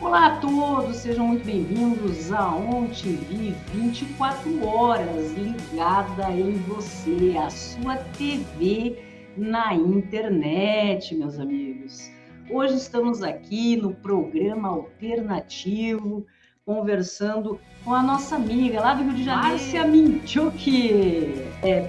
Olá a todos, sejam muito bem-vindos a OnTV 24 horas ligada em você, a sua TV na internet, meus amigos. Hoje estamos aqui no programa alternativo, conversando com a nossa amiga lá do Rio de Janeiro, Márcia Minchuk,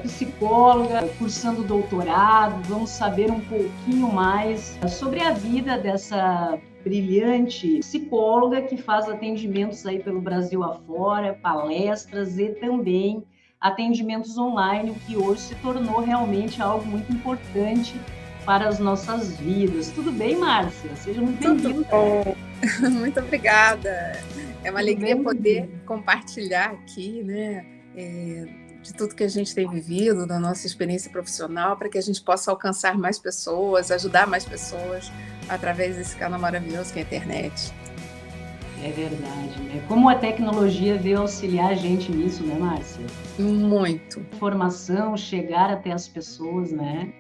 psicóloga, cursando doutorado. Vamos saber um pouquinho mais sobre a vida dessa brilhante psicóloga que faz atendimentos aí pelo Brasil afora, palestras e também atendimentos online, o que hoje se tornou realmente algo muito importante para as nossas vidas. Tudo bem, Márcia? Seja muito bem-vinda. Muito obrigada. É uma alegria poder compartilhar aqui, né, de tudo que a gente tem vivido, da nossa experiência profissional, para que a gente possa alcançar mais pessoas, ajudar mais pessoas através desse canal maravilhoso que é a internet. É verdade, né? Como a tecnologia veio auxiliar a gente nisso, né, Márcia? Muito. Informação, chegar até as pessoas, né?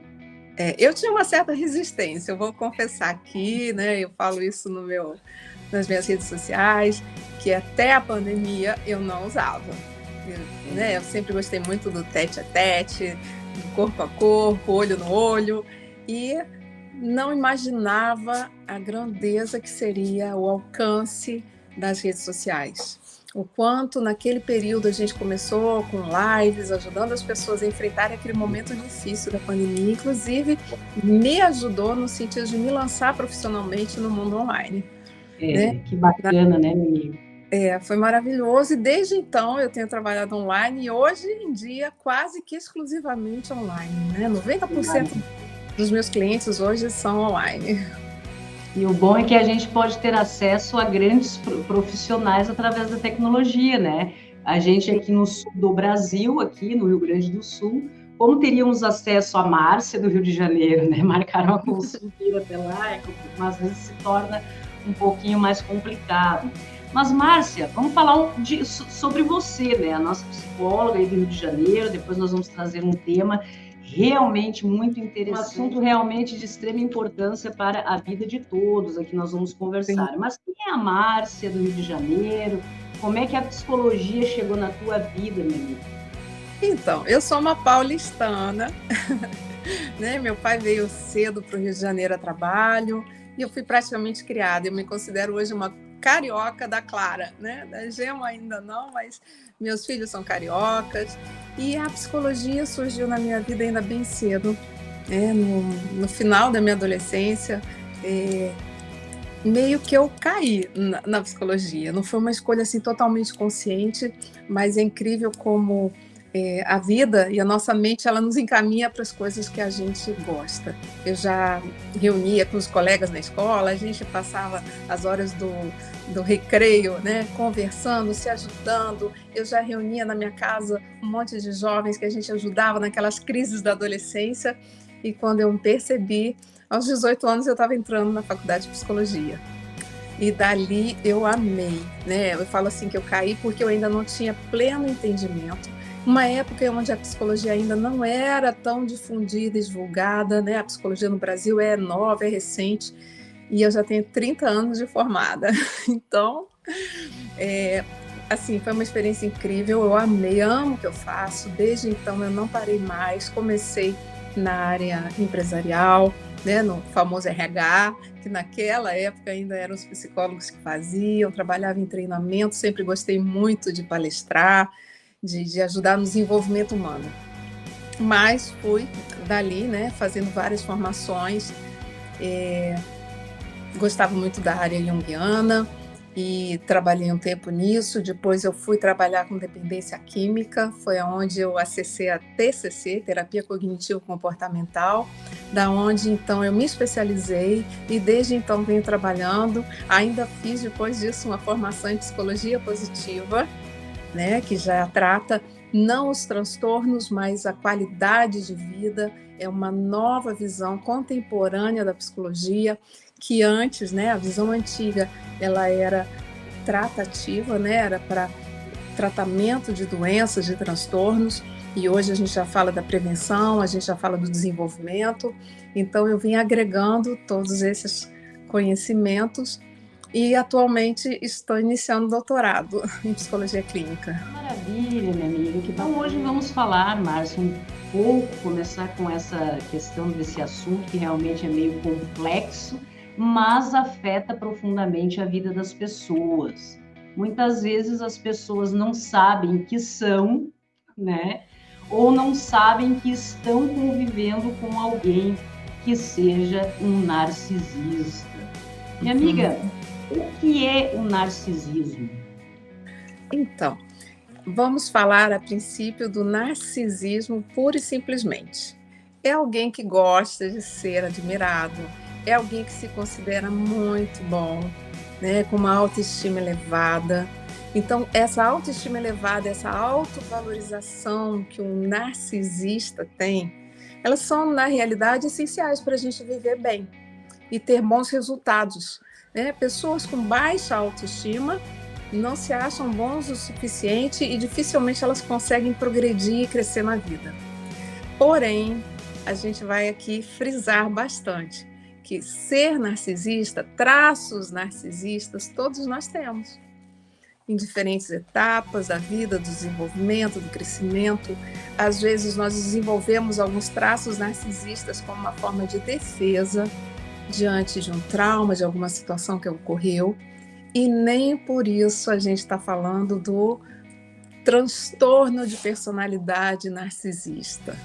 Eu tinha uma certa resistência, eu vou confessar aqui, né? Eu falo isso nas minhas redes sociais, que até a pandemia eu não usava. Eu sempre gostei muito do tete a tete, do corpo a corpo, olho no olho, e não imaginava a grandeza que seria o alcance das redes sociais. O quanto naquele período a gente começou com lives, ajudando as pessoas a enfrentarem aquele momento difícil da pandemia, inclusive me ajudou no sentido de me lançar profissionalmente no mundo online. Que bacana, né, menino? Foi maravilhoso, e desde então eu tenho trabalhado online, e hoje em dia quase que exclusivamente online, né? 90% dos meus clientes hoje são online. E o bom é que a gente pode ter acesso a grandes profissionais através da tecnologia, né? A gente aqui no sul do Brasil, aqui no Rio Grande do Sul, como teríamos acesso a Márcia do Rio de Janeiro, né? Marcar uma consulta até lá, mas às vezes se torna um pouquinho mais complicado. Mas, Márcia, vamos falar sobre você, né? A nossa psicóloga aí do Rio de Janeiro, depois nós vamos trazer um tema realmente muito interessante, um assunto realmente de extrema importância para a vida de todos, aqui nós vamos conversar. Sim. Mas quem é a Márcia do Rio de Janeiro? Como é que a psicologia chegou na tua vida, minha amiga? Então, eu sou uma paulistana, né? Meu pai veio cedo para o Rio de Janeiro a trabalho, e eu fui praticamente criada. Eu me considero hoje uma carioca da Clara, né? Da Gema ainda não, mas meus filhos são cariocas. E a psicologia surgiu na minha vida ainda bem cedo, né? No final da minha adolescência, meio que eu caí na psicologia. Não foi uma escolha assim totalmente consciente, mas é incrível como a vida e a nossa mente, ela nos encaminha para as coisas que a gente gosta. Eu já reunia com os colegas na escola, a gente passava as horas do recreio, né, conversando, se ajudando. Eu já reunia na minha casa um monte de jovens que a gente ajudava naquelas crises da adolescência, e quando eu me percebi, aos 18 anos eu estava entrando na faculdade de psicologia. E dali eu amei, né? Eu falo assim que eu caí porque eu ainda não tinha pleno entendimento. Uma época onde a psicologia ainda não era tão difundida e divulgada, né? A psicologia no Brasil é nova, é recente, e eu já tenho 30 anos de formada. Então, assim, foi uma experiência incrível, eu amei, amo o que eu faço. Desde então eu não parei mais, comecei na área empresarial, né, no famoso RH, que naquela época ainda eram os psicólogos que faziam, trabalhava em treinamento, sempre gostei muito de palestrar, de ajudar no desenvolvimento humano. Mas fui dali, né, fazendo várias formações, gostava muito da área junguiana e trabalhei um tempo nisso. Depois eu fui trabalhar com dependência química, foi onde eu acessei a TCC, Terapia Cognitivo-Comportamental, da onde então eu me especializei e desde então venho trabalhando. Ainda fiz depois disso uma formação em psicologia positiva, né, que já trata não os transtornos, mas a qualidade de vida. É uma nova visão contemporânea da psicologia, que antes, né, a visão antiga, ela era tratativa, né, era para tratamento de doenças, de transtornos, e hoje a gente já fala da prevenção, a gente já fala do desenvolvimento. Então eu vim agregando todos esses conhecimentos E atualmente estou iniciando doutorado em psicologia clínica. Maravilha, minha amiga. Então hoje vamos falar, Márcia, um pouco, começar com essa questão desse assunto que realmente é meio complexo, mas afeta profundamente a vida das pessoas. Muitas vezes as pessoas não sabem que são, né? Ou não sabem que estão convivendo com alguém que seja um narcisista. Minha amiga, o que é o narcisismo? Então, vamos falar a princípio do narcisismo pura e simplesmente. É alguém que gosta de ser admirado, é alguém que se considera muito bom, né, com uma autoestima elevada. Então, essa autoestima elevada, essa autovalorização que um narcisista tem, elas são, na realidade, essenciais para a gente viver bem e ter bons resultados, né? Pessoas com baixa autoestima não se acham bons o suficiente e dificilmente elas conseguem progredir e crescer na vida. Porém, a gente vai aqui frisar bastante que ser narcisista, traços narcisistas, todos nós temos. Em diferentes etapas da vida, do desenvolvimento, do crescimento. Às vezes nós desenvolvemos alguns traços narcisistas como uma forma de defesa diante de um trauma, de alguma situação que ocorreu. E nem por isso a gente está falando do transtorno de personalidade narcisista,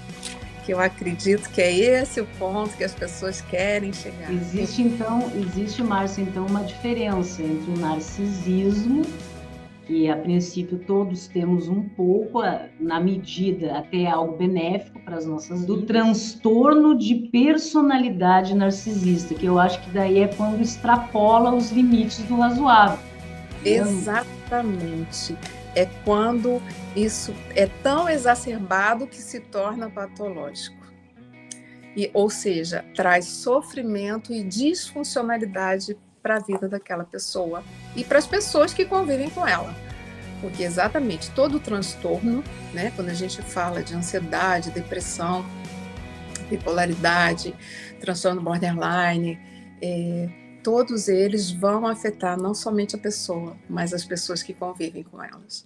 que eu acredito que é esse o ponto que as pessoas querem chegar. Existe, Márcia, então, uma diferença entre o narcisismo, que a princípio todos temos um pouco, na medida até algo benéfico para as nossas vidas, do transtorno de personalidade narcisista, que eu acho que daí é quando extrapola os limites do razoável. Exatamente. É quando isso é tão exacerbado que se torna patológico. Ou seja, traz sofrimento e disfuncionalidade para a vida daquela pessoa e para as pessoas que convivem com ela. Porque exatamente todo transtorno, né, quando a gente fala de ansiedade, depressão, bipolaridade, transtorno borderline, todos eles vão afetar não somente a pessoa, mas as pessoas que convivem com elas.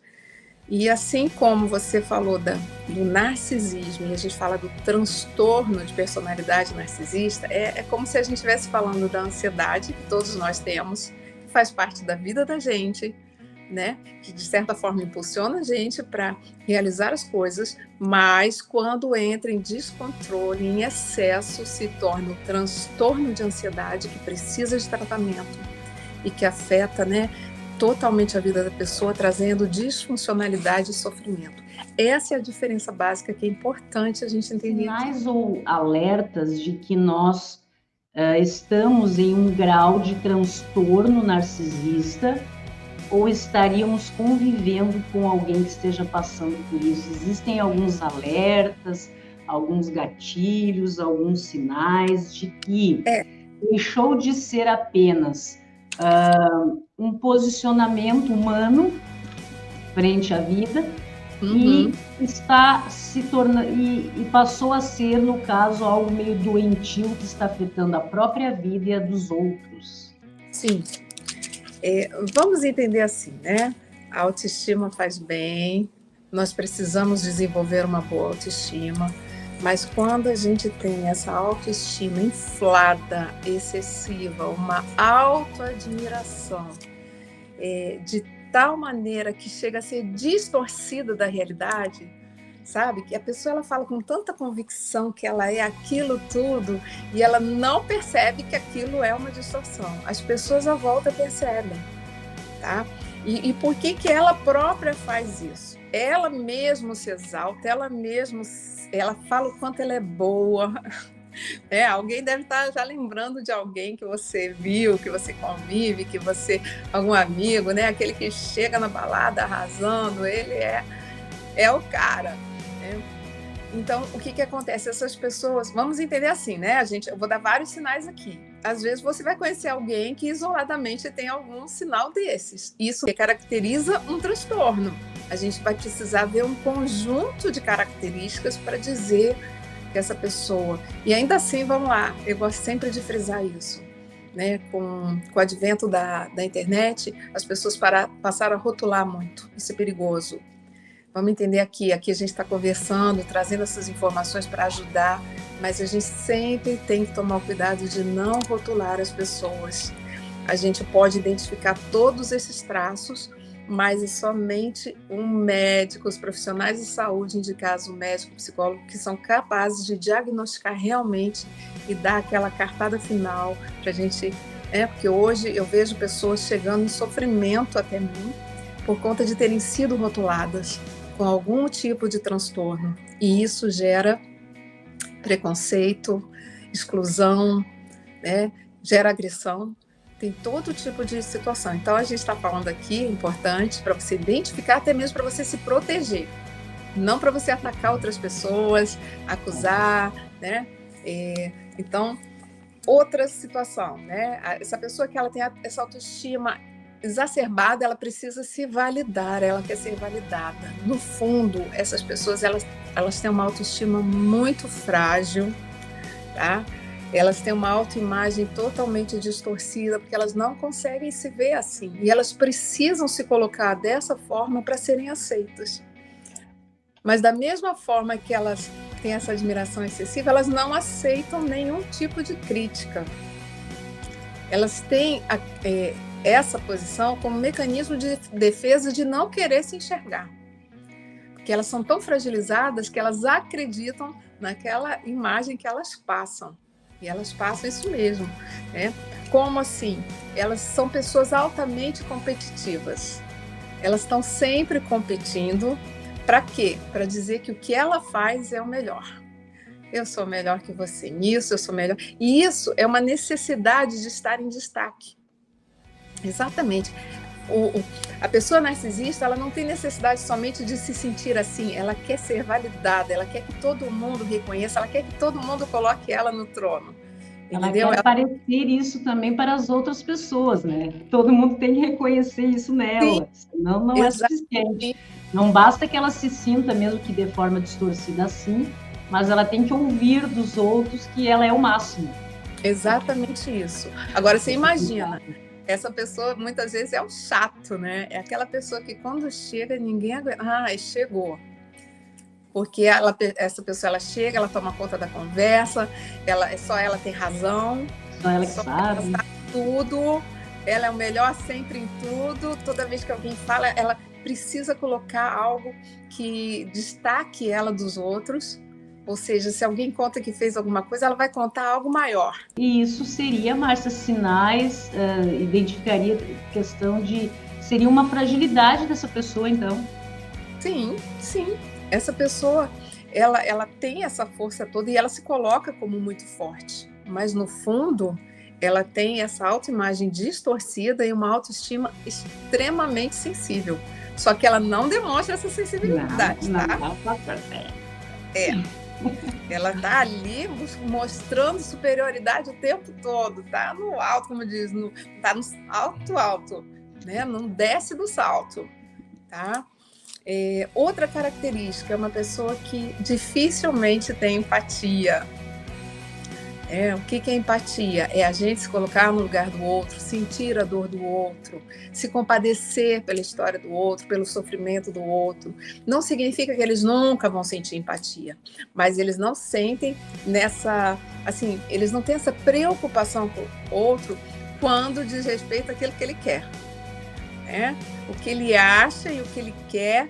E assim como você falou do narcisismo, e a gente fala do transtorno de personalidade narcisista, é como se a gente estivesse falando da ansiedade, que todos nós temos, que faz parte da vida da gente, né? Que de certa forma impulsiona a gente para realizar as coisas, mas quando entra em descontrole, em excesso, se torna um transtorno de ansiedade que precisa de tratamento e que afeta, né, totalmente a vida da pessoa, trazendo disfuncionalidade e sofrimento. Essa é a diferença básica que é importante a gente entender. Sinais ou alertas de que nós estamos em um grau de transtorno narcisista ou estaríamos convivendo com alguém que esteja passando por isso? Existem alguns alertas, alguns gatilhos, alguns sinais de que deixou de ser apenas um posicionamento humano frente à vida e está se tornando e passou a ser, no caso, algo meio doentio que está afetando a própria vida e a dos outros. Sim. Vamos entender assim, né? A autoestima faz bem, nós precisamos desenvolver uma boa autoestima, mas quando a gente tem essa autoestima inflada, excessiva, uma autoadmiração, de tal maneira que chega a ser distorcida da realidade, sabe? Que a pessoa ela fala com tanta convicção que ela é aquilo tudo e ela não percebe que aquilo é uma distorção. As pessoas à volta percebem, tá? E por que ela própria faz isso? Ela mesma se exalta, ela fala o quanto ela é boa. Alguém deve estar já lembrando de alguém que você viu, que você convive, algum amigo, né? Aquele que chega na balada arrasando, ele é o cara. Então, o que acontece? Essas pessoas, vamos entender assim, né? Eu vou dar vários sinais aqui. Às vezes você vai conhecer alguém que isoladamente tem algum sinal desses. Isso caracteriza um transtorno. A gente vai precisar ver um conjunto de características para dizer que essa pessoa... E ainda assim, vamos lá, eu gosto sempre de frisar isso. né, com o advento da internet, as pessoas passaram a rotular muito. Isso é perigoso. Vamos entender aqui a gente está conversando, trazendo essas informações para ajudar, mas a gente sempre tem que tomar o cuidado de não rotular as pessoas. A gente pode identificar todos esses traços, mas é somente um médico, os profissionais de saúde, indicados o médico, o psicólogo, que são capazes de diagnosticar realmente e dar aquela cartada final para a gente, porque hoje eu vejo pessoas chegando em sofrimento até mim por conta de terem sido rotuladas com algum tipo de transtorno, e isso gera preconceito, exclusão, né? Gera agressão, tem todo tipo de situação. Então a gente está falando aqui, importante para você identificar, até mesmo para você se proteger, não para você atacar outras pessoas, acusar, né? Então, outra situação, né? Essa pessoa que ela tem essa autoestima exacerbada, ela precisa se validar, ela quer ser validada. No fundo, essas pessoas, elas têm uma autoestima muito frágil, tá? Elas têm uma autoimagem totalmente distorcida, porque elas não conseguem se ver assim. E elas precisam se colocar dessa forma para serem aceitas. Mas da mesma forma que elas têm essa admiração excessiva, elas não aceitam nenhum tipo de crítica. Elas têm essa posição como mecanismo de defesa de não querer se enxergar. Porque elas são tão fragilizadas que elas acreditam naquela imagem que elas passam. E elas passam isso mesmo, né? Como assim? Elas são pessoas altamente competitivas. Elas estão sempre competindo. Para quê? Para dizer que o que ela faz é o melhor. Eu sou melhor que você nisso, eu sou melhor. E isso é uma necessidade de estar em destaque. Exatamente. A pessoa narcisista, ela não tem necessidade somente de se sentir assim, ela quer ser validada, ela quer que todo mundo reconheça, ela quer que todo mundo coloque ela no trono. Ela quer parecer isso também para as outras pessoas, né? Todo mundo tem que reconhecer isso nela, senão não é suficiente. Não basta que ela se sinta, mesmo que de forma distorcida assim, mas ela tem que ouvir dos outros que ela é o máximo. Exatamente isso. Agora, você imagina, essa pessoa muitas vezes é um chato, né? É aquela pessoa que quando chega, ninguém aguenta. Chegou. Porque essa pessoa, ela chega, ela toma conta da conversa, só ela tem razão. Só ela que sabe. Ela sabe tudo, ela é o melhor sempre em tudo. Toda vez que alguém fala, ela precisa colocar algo que destaque ela dos outros. Ou seja, se alguém conta que fez alguma coisa, ela vai contar algo maior. E isso seria, Márcia, sinais, identificaria questão de... Seria uma fragilidade dessa pessoa, então? Sim. Essa pessoa, ela tem essa força toda e ela se coloca como muito forte. Mas, no fundo, ela tem essa autoimagem distorcida e uma autoestima extremamente sensível. Só que ela não demonstra essa sensibilidade, Ela está ali mostrando superioridade o tempo todo, tá no alto, como diz, tá no alto, né? Não desce do salto, tá? Outra característica é uma pessoa que dificilmente tem empatia. O que é empatia? É a gente se colocar no lugar do outro, sentir a dor do outro, se compadecer pela história do outro, pelo sofrimento do outro. Não significa que eles nunca vão sentir empatia, mas eles não sentem eles não têm essa preocupação com o outro quando diz respeito àquilo que ele quer. O que ele acha e o que ele quer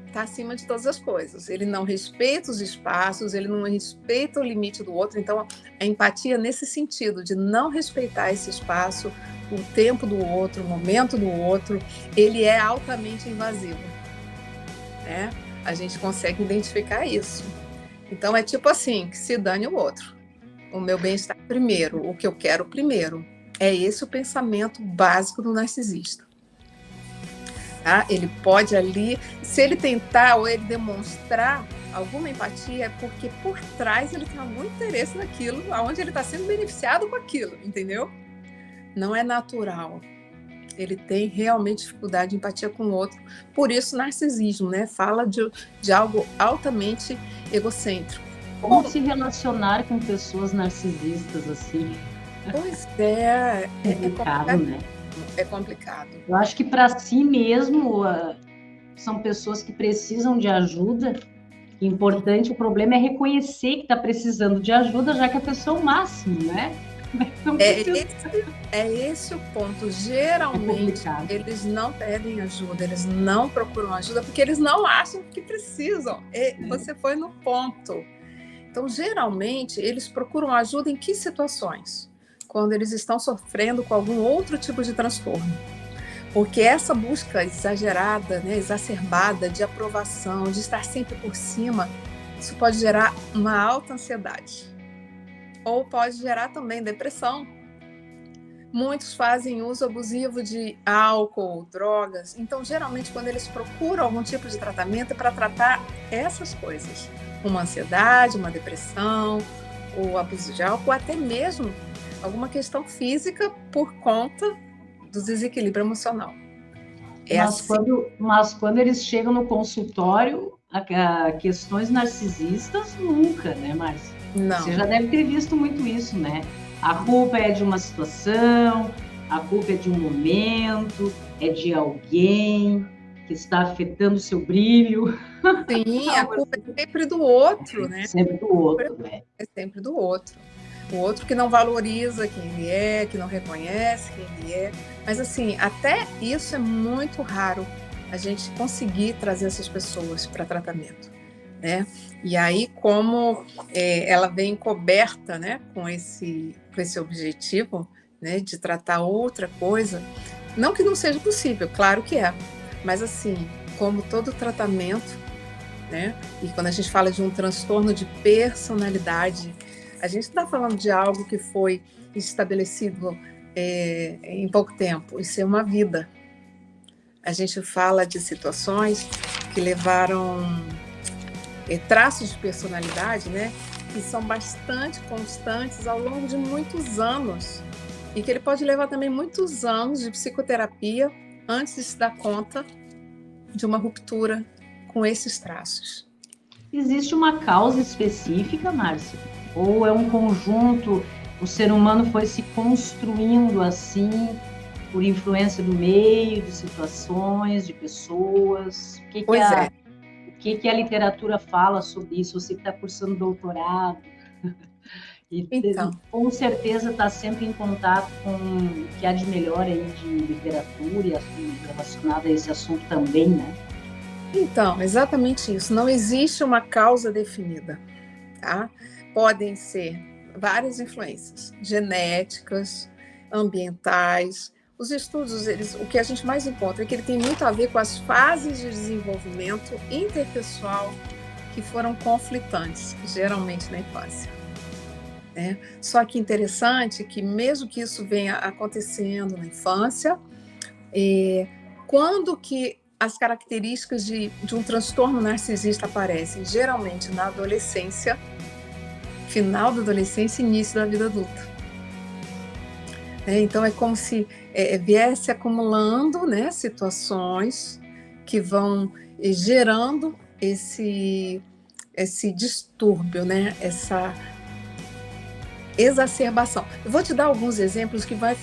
está acima de todas as coisas. Ele não respeita os espaços, ele não respeita o limite do outro. Então, a empatia nesse sentido de não respeitar esse espaço, o tempo do outro, o momento do outro, ele é altamente invasivo. A gente consegue identificar isso. Então, é tipo assim, que se dane o outro. O meu bem-estar primeiro, o que eu quero primeiro. É esse o pensamento básico do narcisista. Ele pode ali, se ele tentar ou ele demonstrar alguma empatia, é porque por trás ele tem algum interesse naquilo, onde ele está sendo beneficiado com aquilo, entendeu? Não é natural. Ele tem realmente dificuldade de empatia com o outro. Por isso, narcisismo, né? Fala de algo altamente egocêntrico. Como se relacionar com pessoas narcisistas assim? Pois é, Complicado, né? é complicado. Eu acho que para si mesmo são pessoas que precisam de ajuda. Importante, o problema é reconhecer que está precisando de ajuda, já que a pessoa é o máximo, né? Não precisa. É esse o ponto. É Geralmente, complicado. eles não pedem ajuda, eles não procuram ajuda, porque eles não acham que precisam. Você foi no ponto. Então, geralmente, eles procuram ajuda em que situações? Quando eles estão sofrendo com algum outro tipo de transtorno. Porque essa busca exagerada, né, exacerbada de aprovação, de estar sempre por cima, isso pode gerar uma alta ansiedade. Ou pode gerar também depressão. Muitos fazem uso abusivo de álcool, drogas. Então, geralmente, quando eles procuram algum tipo de tratamento, é para tratar essas coisas. Uma ansiedade, uma depressão, o abuso de álcool, ou até mesmo alguma questão física por conta do desequilíbrio emocional. Mas quando eles chegam no consultório, a questões narcisistas, nunca, né, Márcia? Não. Você já deve ter visto muito isso, né? A culpa é de uma situação, a culpa é de um momento, é de alguém que está afetando o seu brilho. Sim, a culpa é sempre do outro, né? Sempre do outro, né? É sempre do outro. O outro que não valoriza quem ele é, que não reconhece quem ele é. Mas, assim, até isso é muito raro, a gente conseguir trazer essas pessoas para tratamento, né? E aí, como ela vem coberta, né, com esse objetivo, né, de tratar outra coisa, não que não seja possível, claro que é, mas, assim, como todo tratamento, né, e quando a gente fala de um transtorno de personalidade, a gente está falando de algo que foi estabelecido em pouco tempo, isso é uma vida. A gente fala de situações que levaram traços de personalidade, né, que são bastante constantes ao longo de muitos anos e que ele pode levar também muitos anos de psicoterapia antes de se dar conta de uma ruptura com esses traços. Existe uma causa específica, Márcia? Ou é um conjunto, o ser humano foi se construindo assim, por influência do meio, de situações, de pessoas? O que a literatura fala sobre isso? Você que está cursando doutorado, Então, com certeza está sempre em contato com o que há de melhor aí de literatura e assunto relacionado a esse assunto também, né? Então, exatamente isso. Não existe uma causa definida, tá? Podem ser várias influências genéticas, ambientais. Os estudos, o que a gente mais encontra é que ele tem muito a ver com as fases de desenvolvimento interpessoal que foram conflitantes, geralmente na infância. Né? Só que interessante que mesmo que isso venha acontecendo na infância, quando que as características de um transtorno narcisista aparecem? Geralmente na adolescência, final da adolescência e início da vida adulta. Então é como se viesse acumulando, né, situações que vão gerando esse distúrbio, né, essa exacerbação. Eu vou te dar alguns exemplos que vão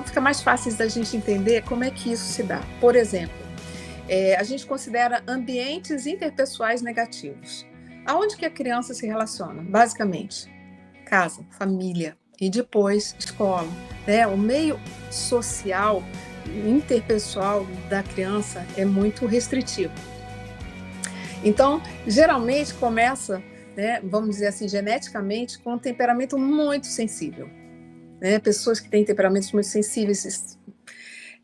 ficar mais fáceis da gente entender como é que isso se dá. Por exemplo, a gente considera ambientes interpessoais negativos. Aonde que a criança se relaciona? Basicamente, casa, família e depois escola. Né? O meio social, interpessoal da criança é muito restritivo. Então, geralmente começa, né, vamos dizer assim, geneticamente, com um temperamento muito sensível. Né? Pessoas que têm temperamentos muito sensíveis.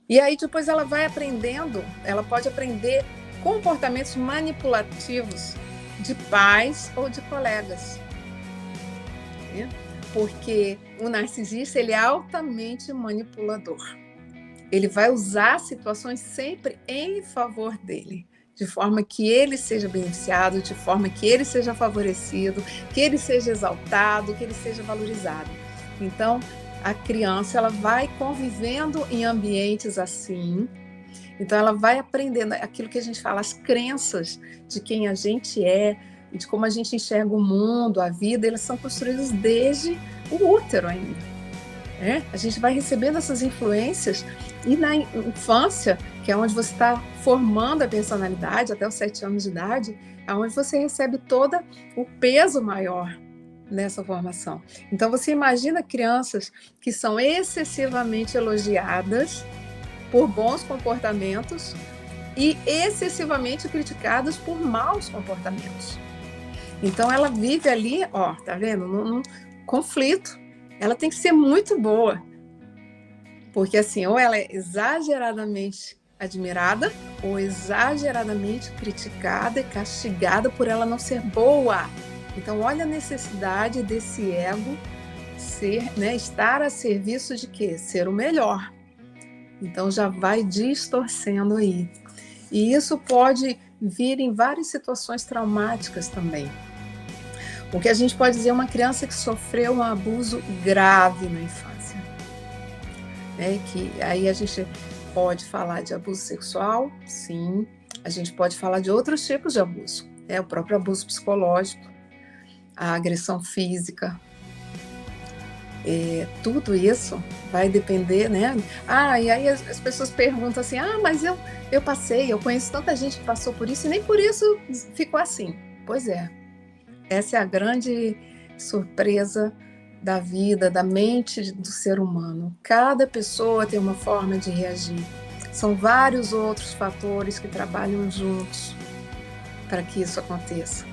E aí depois ela vai aprendendo, ela pode aprender comportamentos manipulativos de pais ou de colegas. Porque o narcisista, ele é altamente manipulador. Ele vai usar situações sempre em favor dele, de forma que ele seja beneficiado, de forma que ele seja favorecido, que ele seja exaltado, que ele seja valorizado. Então, a criança, ela vai convivendo em ambientes assim, então ela vai aprendendo aquilo que a gente fala, as crenças de quem a gente é, de como a gente enxerga o mundo, a vida, elas são construídas desde o útero ainda. né? A gente vai recebendo essas influências e na infância, que é onde você está formando a personalidade, até os 7 anos de idade, é onde você recebe todo o peso maior nessa formação. Então, você imagina crianças que são excessivamente elogiadas por bons comportamentos e excessivamente criticadas por maus comportamentos. Então, ela vive ali, ó, tá vendo? Num conflito. Ela tem que ser muito boa. Porque, assim, ou ela é exageradamente admirada ou exageradamente criticada e castigada por ela não ser boa. Então, olha a necessidade desse ego ser, né, estar a serviço de quê? Ser o melhor. Então, já vai distorcendo aí. E isso pode vir em várias situações traumáticas também. O que a gente pode dizer é uma criança que sofreu um abuso grave na infância. Né? Que aí a gente pode falar de abuso sexual, sim. A gente pode falar de outros tipos de abuso. O próprio abuso psicológico, a agressão física. Tudo isso vai depender, né? E aí as pessoas perguntam assim, mas eu passei, eu conheço tanta gente que passou por isso e nem por isso ficou assim. Pois é. Essa é a grande surpresa da vida, da mente do ser humano. Cada pessoa tem uma forma de reagir. São vários outros fatores que trabalham juntos para que isso aconteça.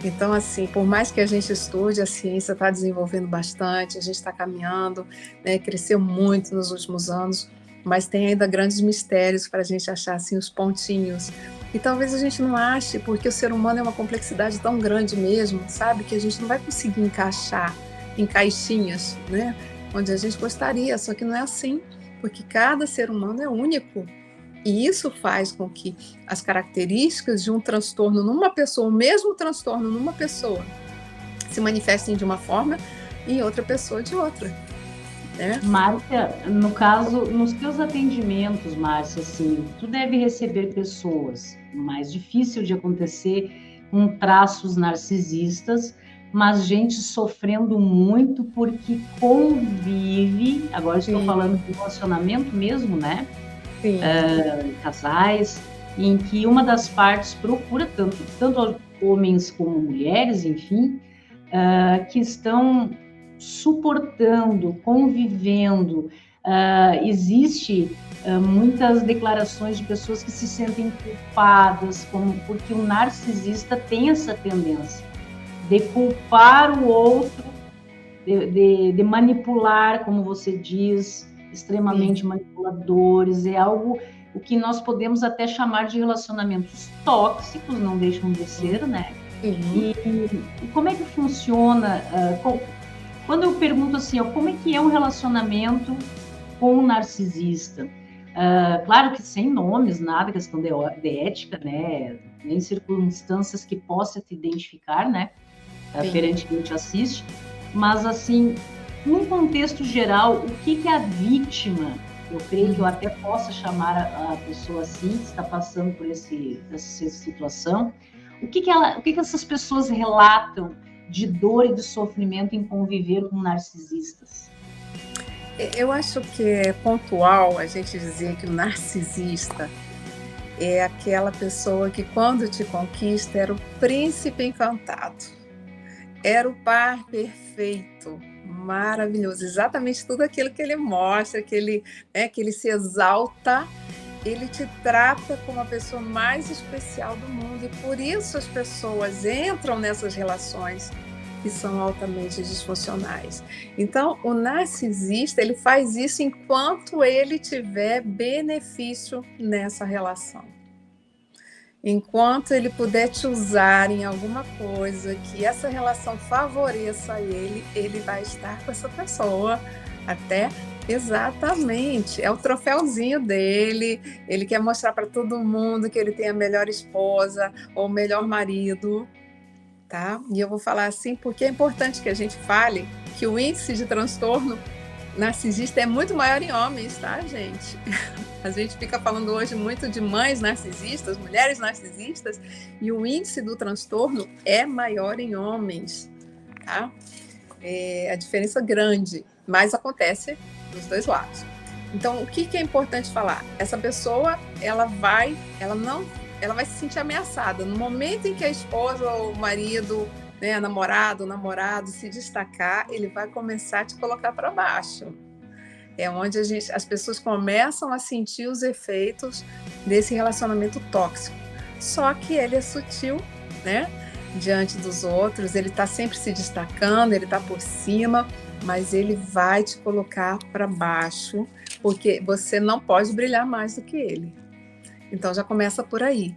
Então, assim, por mais que a gente estude, a ciência está desenvolvendo bastante, a gente está caminhando, né, cresceu muito nos últimos anos, mas tem ainda grandes mistérios para a gente achar assim, os pontinhos. E talvez a gente não ache, porque o ser humano é uma complexidade tão grande mesmo, sabe? Que a gente não vai conseguir encaixar em caixinhas, né? Onde a gente gostaria, só que não é assim, porque cada ser humano é único. E isso faz com que as características de um transtorno numa pessoa, o mesmo transtorno numa pessoa, se manifestem de uma forma e em outra pessoa de outra. Né? Márcia, no caso, nos teus atendimentos, Márcia, assim, tu deve receber pessoas, mais difícil de acontecer, com traços narcisistas, mas gente sofrendo muito porque convive, agora estou falando de relacionamento mesmo, né? Casais, em que uma das partes procura, tanto homens como mulheres, enfim, que estão suportando, convivendo. Existe muitas declarações de pessoas que se sentem culpadas, porque o narcisista tem essa tendência de culpar o outro, de manipular, como você diz, extremamente manipuladores. É algo o que nós podemos até chamar de relacionamentos tóxicos, não deixam de ser, né? E como é que funciona? Quando eu pergunto assim, como é que é um relacionamento com um narcisista? Claro que sem nomes, nada, questão de ética, né? Nem circunstâncias que possa te identificar, né? Perante quem te assiste. Mas, assim, num contexto geral, o que a vítima, eu creio que eu até possa chamar a pessoa assim, que está passando por essa situação, o que essas pessoas relatam de dor e de sofrimento em conviver com narcisistas? Eu acho que é pontual a gente dizer que o narcisista é aquela pessoa que, quando te conquista, era o príncipe encantado. Era o par perfeito, maravilhoso. Exatamente tudo aquilo que ele mostra, que ele se exalta, ele te trata como a pessoa mais especial do mundo. E por isso as pessoas entram nessas relações que são altamente disfuncionais. Então, o narcisista, ele faz isso enquanto ele tiver benefício nessa relação. Enquanto ele puder te usar em alguma coisa que essa relação favoreça ele, ele vai estar com essa pessoa até exatamente. É o troféuzinho dele, ele quer mostrar para todo mundo que ele tem a melhor esposa ou o melhor marido. Tá? E eu vou falar assim porque é importante que a gente fale que o índice de transtorno narcisista é muito maior em homens, tá, gente? A gente fica falando hoje muito de mães narcisistas, mulheres narcisistas, e o índice do transtorno é maior em homens, tá? A diferença grande, mas acontece dos dois lados. Então, o que é importante falar? Essa pessoa, ela vai se sentir ameaçada. No momento em que a esposa ou o marido, né, a namorada, o namorado se destacar, ele vai começar a te colocar para baixo. É onde as pessoas começam a sentir os efeitos desse relacionamento tóxico. Só que ele é sutil, né? Diante dos outros, ele está sempre se destacando, ele está por cima, mas ele vai te colocar para baixo, porque você não pode brilhar mais do que ele. Então já começa por aí.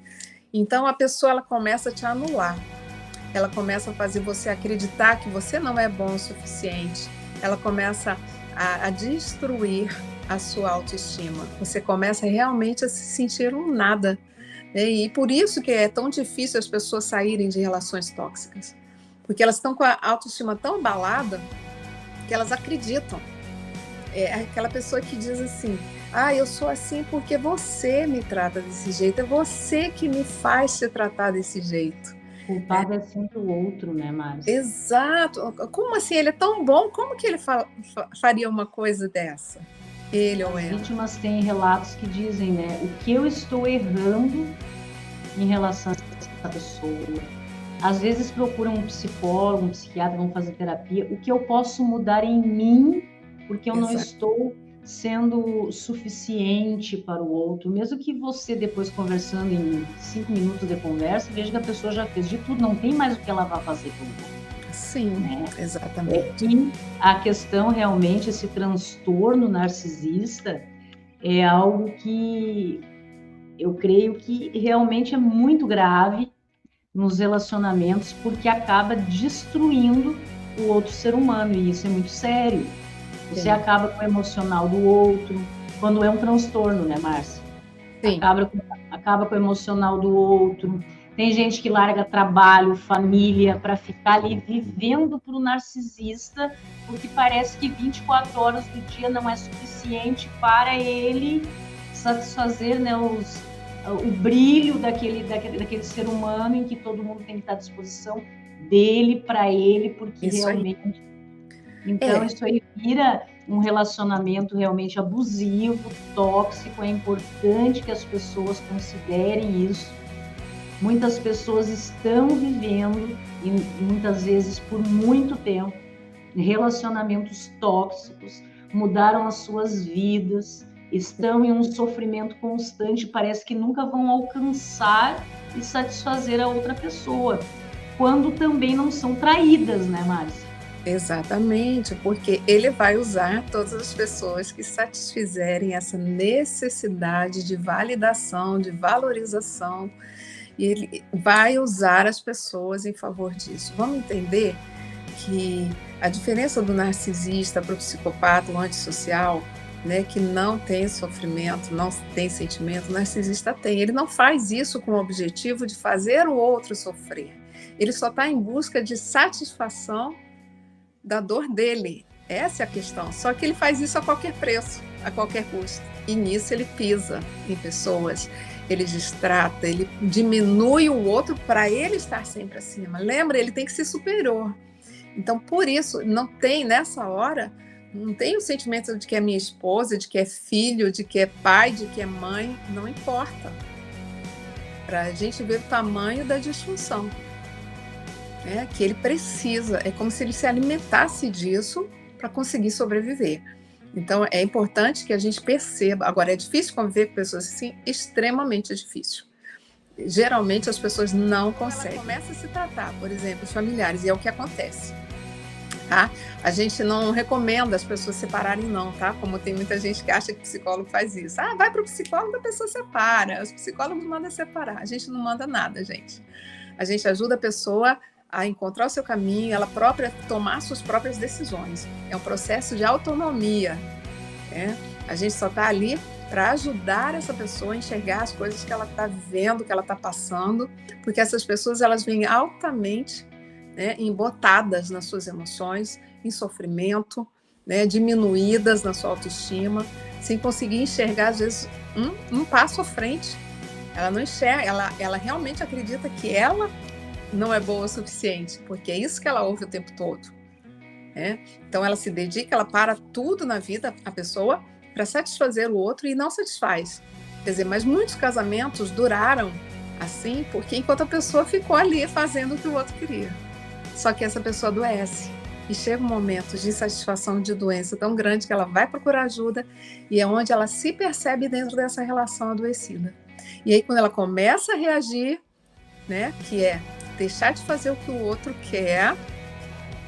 Então a pessoa, ela começa a te anular, ela começa a fazer você acreditar que você não é bom o suficiente, ela começa a destruir a sua autoestima. Você começa realmente a se sentir um nada. E por isso que é tão difícil as pessoas saírem de relações tóxicas. Porque elas estão com a autoestima tão abalada que elas acreditam. É aquela pessoa que diz assim: eu sou assim porque você me trata desse jeito, é você que me faz se tratar desse jeito. Culpado é sempre o outro, né, Márcia? Exato. Como assim? Ele é tão bom, como que ele faria uma coisa dessa? Ele ou ela. As vítimas têm relatos que dizem, né, o que eu estou errando em relação a essa pessoa. Às vezes procuram um psicólogo, um psiquiatra, vão fazer terapia. O que eu posso mudar em mim, porque eu não estou sendo suficiente para o outro. Mesmo que você, depois conversando em 5 minutos de conversa, veja que a pessoa já fez de tudo, não tem mais o que ela vai fazer pelo outro. Sim, né? Exatamente. E a questão realmente, esse transtorno narcisista, é algo que eu creio que realmente é muito grave nos relacionamentos, porque acaba destruindo o outro ser humano, e isso é muito sério. Você acaba com o emocional do outro, quando é um transtorno, né, Márcia? Sim. Acaba com o emocional do outro. Tem gente que larga trabalho, família, para ficar ali vivendo para o narcisista, porque parece que 24 horas do dia não é suficiente para ele satisfazer, né, o brilho daquele ser humano, em que todo mundo tem que estar à disposição dele, para ele, porque isso realmente... Aí. Então, isso aí vira um relacionamento realmente abusivo, tóxico. É importante que as pessoas considerem isso. Muitas pessoas estão vivendo, e muitas vezes por muito tempo, relacionamentos tóxicos, mudaram as suas vidas, estão em um sofrimento constante, parece que nunca vão alcançar e satisfazer a outra pessoa, quando também não são traídas, né, Márcia? Exatamente, porque ele vai usar todas as pessoas que satisfizerem essa necessidade de validação, de valorização, e ele vai usar as pessoas em favor disso. Vamos entender que a diferença do narcisista para o psicopata, o antissocial, né, que não tem sofrimento, não tem sentimento, o narcisista tem. Ele não faz isso com o objetivo de fazer o outro sofrer. Ele só está em busca de satisfação da dor dele. Essa é a questão. Só que ele faz isso a qualquer preço, a qualquer custo. E nisso ele pisa em pessoas, ele distrata, ele diminui o outro para ele estar sempre acima. Lembra? Ele tem que ser superior. Então, por isso, não tem, nessa hora, não tem o sentimento de que é minha esposa, de que é filho, de que é pai, de que é mãe, não importa. Para a gente ver o tamanho da disfunção. Que ele precisa, é como se ele se alimentasse disso para conseguir sobreviver. Então, é importante que a gente perceba. Agora, é difícil conviver com pessoas assim, extremamente difícil. Geralmente, as pessoas não conseguem. Ela começa a se tratar, por exemplo, os familiares, e é o que acontece. Tá? A gente não recomenda as pessoas separarem, não, tá? Como tem muita gente que acha que o psicólogo faz isso. Vai para o psicólogo, a pessoa separa. Os psicólogos mandam separar. A gente não manda nada, gente. A gente ajuda a pessoa a encontrar o seu caminho, ela própria tomar suas próprias decisões. É um processo de autonomia. Né? A gente só está ali para ajudar essa pessoa a enxergar as coisas que ela está vivendo, que ela está passando, porque essas pessoas, elas vêm altamente, né, embotadas nas suas emoções, em sofrimento, né, diminuídas na sua autoestima, sem conseguir enxergar, às vezes, um passo à frente. Ela não enxerga, ela realmente acredita que ela não é boa o suficiente, porque é isso que ela ouve o tempo todo. né? Então ela se dedica, ela para tudo na vida, a pessoa, para satisfazer o outro e não satisfaz. Quer dizer, mas muitos casamentos duraram assim, porque enquanto a pessoa ficou ali fazendo o que o outro queria. Só que essa pessoa adoece. E chega um momento de insatisfação, de doença tão grande que ela vai procurar ajuda e é onde ela se percebe dentro dessa relação adoecida. E aí quando ela começa a reagir, né, que é deixar de fazer o que o outro quer,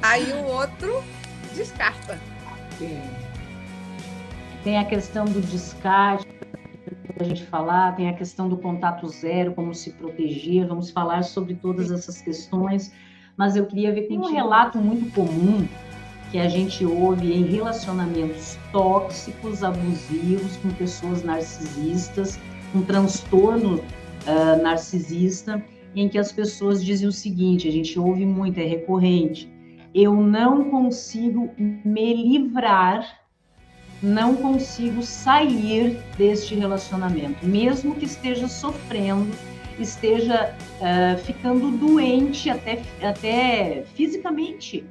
aí o outro descarta. Tem a questão do descarte, a gente falar, tem a questão do contato zero, como se proteger, vamos falar sobre todas essas questões, mas eu queria ver, tem um relato muito comum que a gente ouve em relacionamentos tóxicos, abusivos, com pessoas narcisistas, com transtorno narcisista, em que as pessoas dizem o seguinte, a gente ouve muito, é recorrente, eu não consigo me livrar, não consigo sair deste relacionamento, mesmo que esteja sofrendo, esteja ficando doente até fisicamente.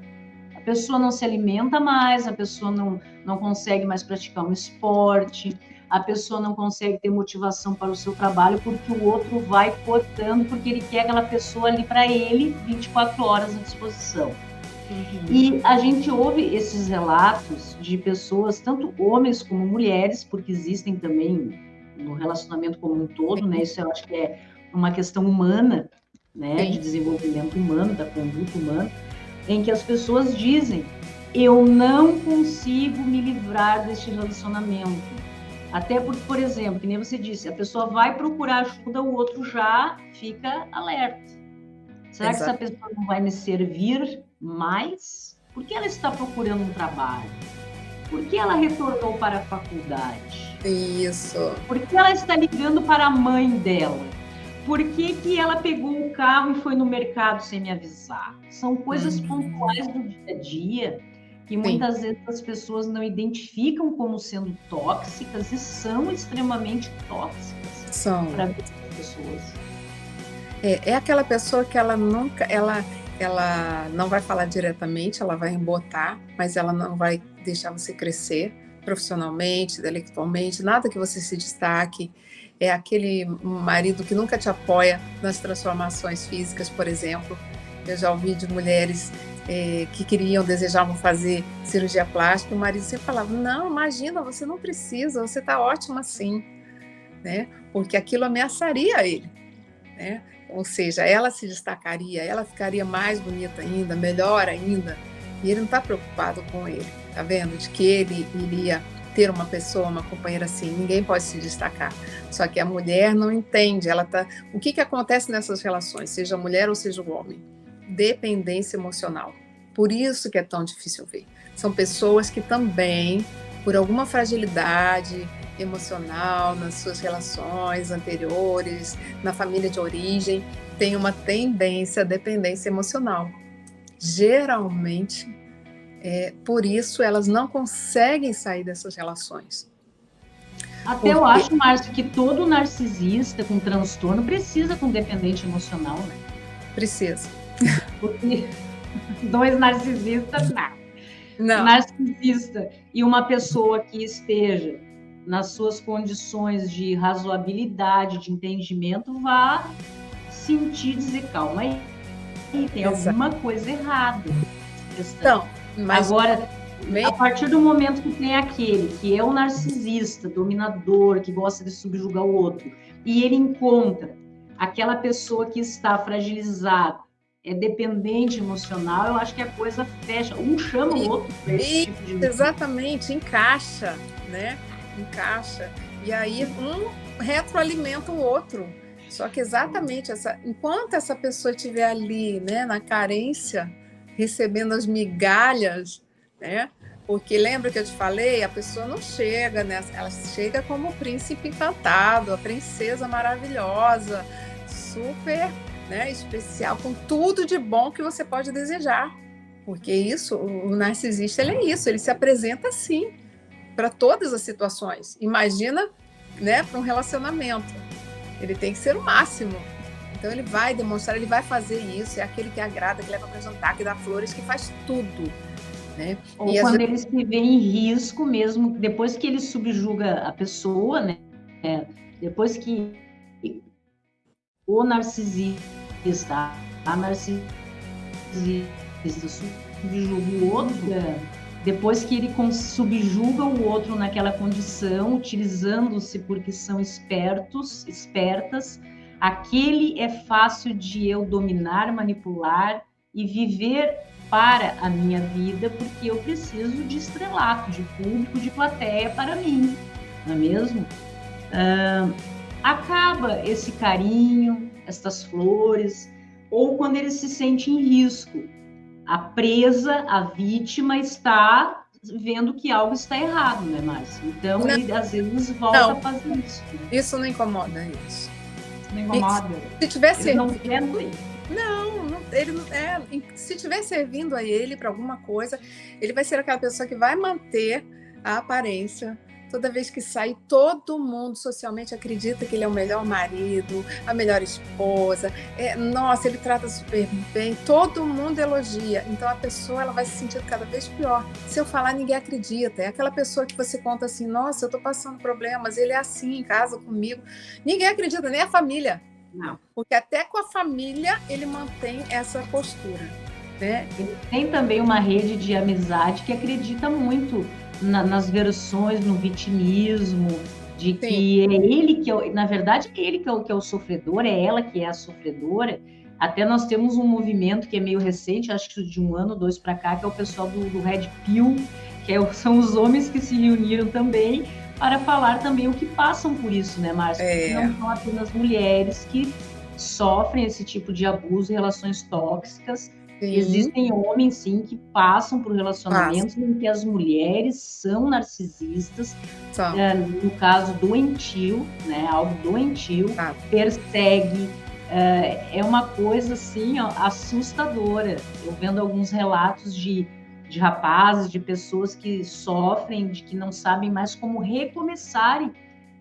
A pessoa não se alimenta mais, a pessoa não consegue mais praticar um esporte, a pessoa não consegue ter motivação para o seu trabalho, porque o outro vai cortando, porque ele quer aquela pessoa ali para ele, 24 horas à disposição. E a gente ouve esses relatos de pessoas, tanto homens como mulheres, porque existem também no relacionamento como um todo, né? Isso eu acho que é uma questão humana, né? De desenvolvimento humano, da conduta humana, em que as pessoas dizem, eu não consigo me livrar deste relacionamento. Até porque, por exemplo, que nem você disse, a pessoa vai procurar ajuda, o outro já fica alerta. Será que essa pessoa não vai me servir mais? Por que ela está procurando um trabalho? Por que ela retornou para a faculdade? Isso. Por que ela está ligando para a mãe dela? Por que ela pegou o carro e foi no mercado sem me avisar? São coisas pontuais do dia a dia que muitas vezes as pessoas não identificam como sendo tóxicas e são extremamente tóxicas para as pessoas. É aquela pessoa que ela nunca, ela não vai falar diretamente, ela vai embotar, mas ela não vai deixar você crescer profissionalmente, intelectualmente, nada que você se destaque. É aquele marido que nunca te apoia nas transformações físicas, por exemplo. Eu já ouvi de mulheres que desejavam fazer cirurgia plástica, o marido sempre falava, não, imagina, você não precisa, você está ótima assim, né? Porque aquilo ameaçaria ele, né? Ou seja, ela se destacaria, ela ficaria mais bonita ainda, melhor ainda, e ele não está preocupado com ele, tá vendo? De que ele iria ter uma pessoa, uma companheira assim, ninguém pode se destacar. Só que a mulher não entende, o que acontece nessas relações, seja a mulher ou seja o homem? Dependência emocional. Por isso que é tão difícil ver. São pessoas que também, por alguma fragilidade emocional nas suas relações anteriores, na família de origem, têm uma tendência à dependência emocional. Geralmente, por isso elas não conseguem sair dessas relações. Até eu acho, Márcio, que todo narcisista com transtorno precisa com dependente emocional, né? Precisa. Porque 2 narcisistas, não. Narcisista e uma pessoa que esteja nas suas condições de razoabilidade, de entendimento, vá sentir, dizer, calma aí, tem alguma coisa errada. Então, mas agora, a partir do momento que tem aquele que é o narcisista, dominador, que gosta de subjugar o outro, e ele encontra aquela pessoa que está fragilizada, é dependente emocional, eu acho que a coisa fecha. Um chama o outro para esse tipo de... Exatamente, encaixa, né? Encaixa. E aí um retroalimenta o outro. Só que exatamente enquanto essa pessoa estiver ali, né, na carência, recebendo as migalhas, né? Porque lembra que eu te falei, a pessoa não chega, né? Ela chega como o príncipe encantado, a princesa maravilhosa, super, né, especial, com tudo de bom que você pode desejar. Porque isso, o narcisista, ele é isso, ele se apresenta assim para todas as situações. Imagina, né, para um relacionamento. Ele tem que ser o máximo. Então ele vai demonstrar, ele vai fazer isso, é aquele que agrada, que leva para jantar, que dá flores, que faz tudo. né? Ou E às quando vezes, ele se vê em risco mesmo, depois que ele subjuga a pessoa, né? Depois que o narcisista, a narcisista subjuga o outro, depois que ele subjuga o outro naquela condição, utilizando-se porque são espertas, aquele é fácil de eu dominar, manipular e viver para a minha vida, porque eu preciso de estrelato, de público, de plateia para mim, não é mesmo? Acaba esse carinho, estas flores, ou quando ele se sente em risco. A presa, a vítima, está vendo que algo está errado, né, Márcia? Então, não, ele às vezes volta não, a fazer isso. Né? isso não incomoda eles. Não incomoda. Se tiver Eles não servindo, querem. ele não é. Se tiver servindo a ele para alguma coisa, ele vai ser aquela pessoa que vai manter a aparência. Toda vez que sai, todo mundo socialmente acredita que ele é o melhor marido, a melhor esposa. Nossa, ele trata super bem, todo mundo elogia. Então a pessoa ela vai se sentir cada vez pior. Se eu falar, ninguém acredita. É aquela pessoa que você conta assim: nossa, eu estou passando problemas, ele é assim em casa comigo. Ninguém acredita, nem a família. Não. Porque até com a família ele mantém essa postura. Né? Ele tem também uma rede de amizade que acredita muito nas versões, no vitimismo, de que Sim. é ele que na verdade, é ele que é o sofredor, é ela que é a sofredora. Até nós temos um movimento que é meio recente, acho que de 1 ano, 2 para cá, que é o pessoal do Red Pill, que são os homens que se reuniram também para falar também o que passam por isso, né, Márcia? Porque não são apenas mulheres que sofrem esse tipo de abuso, relações tóxicas. Sim. Existem homens, sim, que passam por relacionamentos em que as mulheres são narcisistas, no caso doentio, né, algo doentio, persegue, é uma coisa, assim, ó, assustadora. Eu vendo alguns relatos de rapazes, de pessoas que sofrem, de que não sabem mais como recomeçarem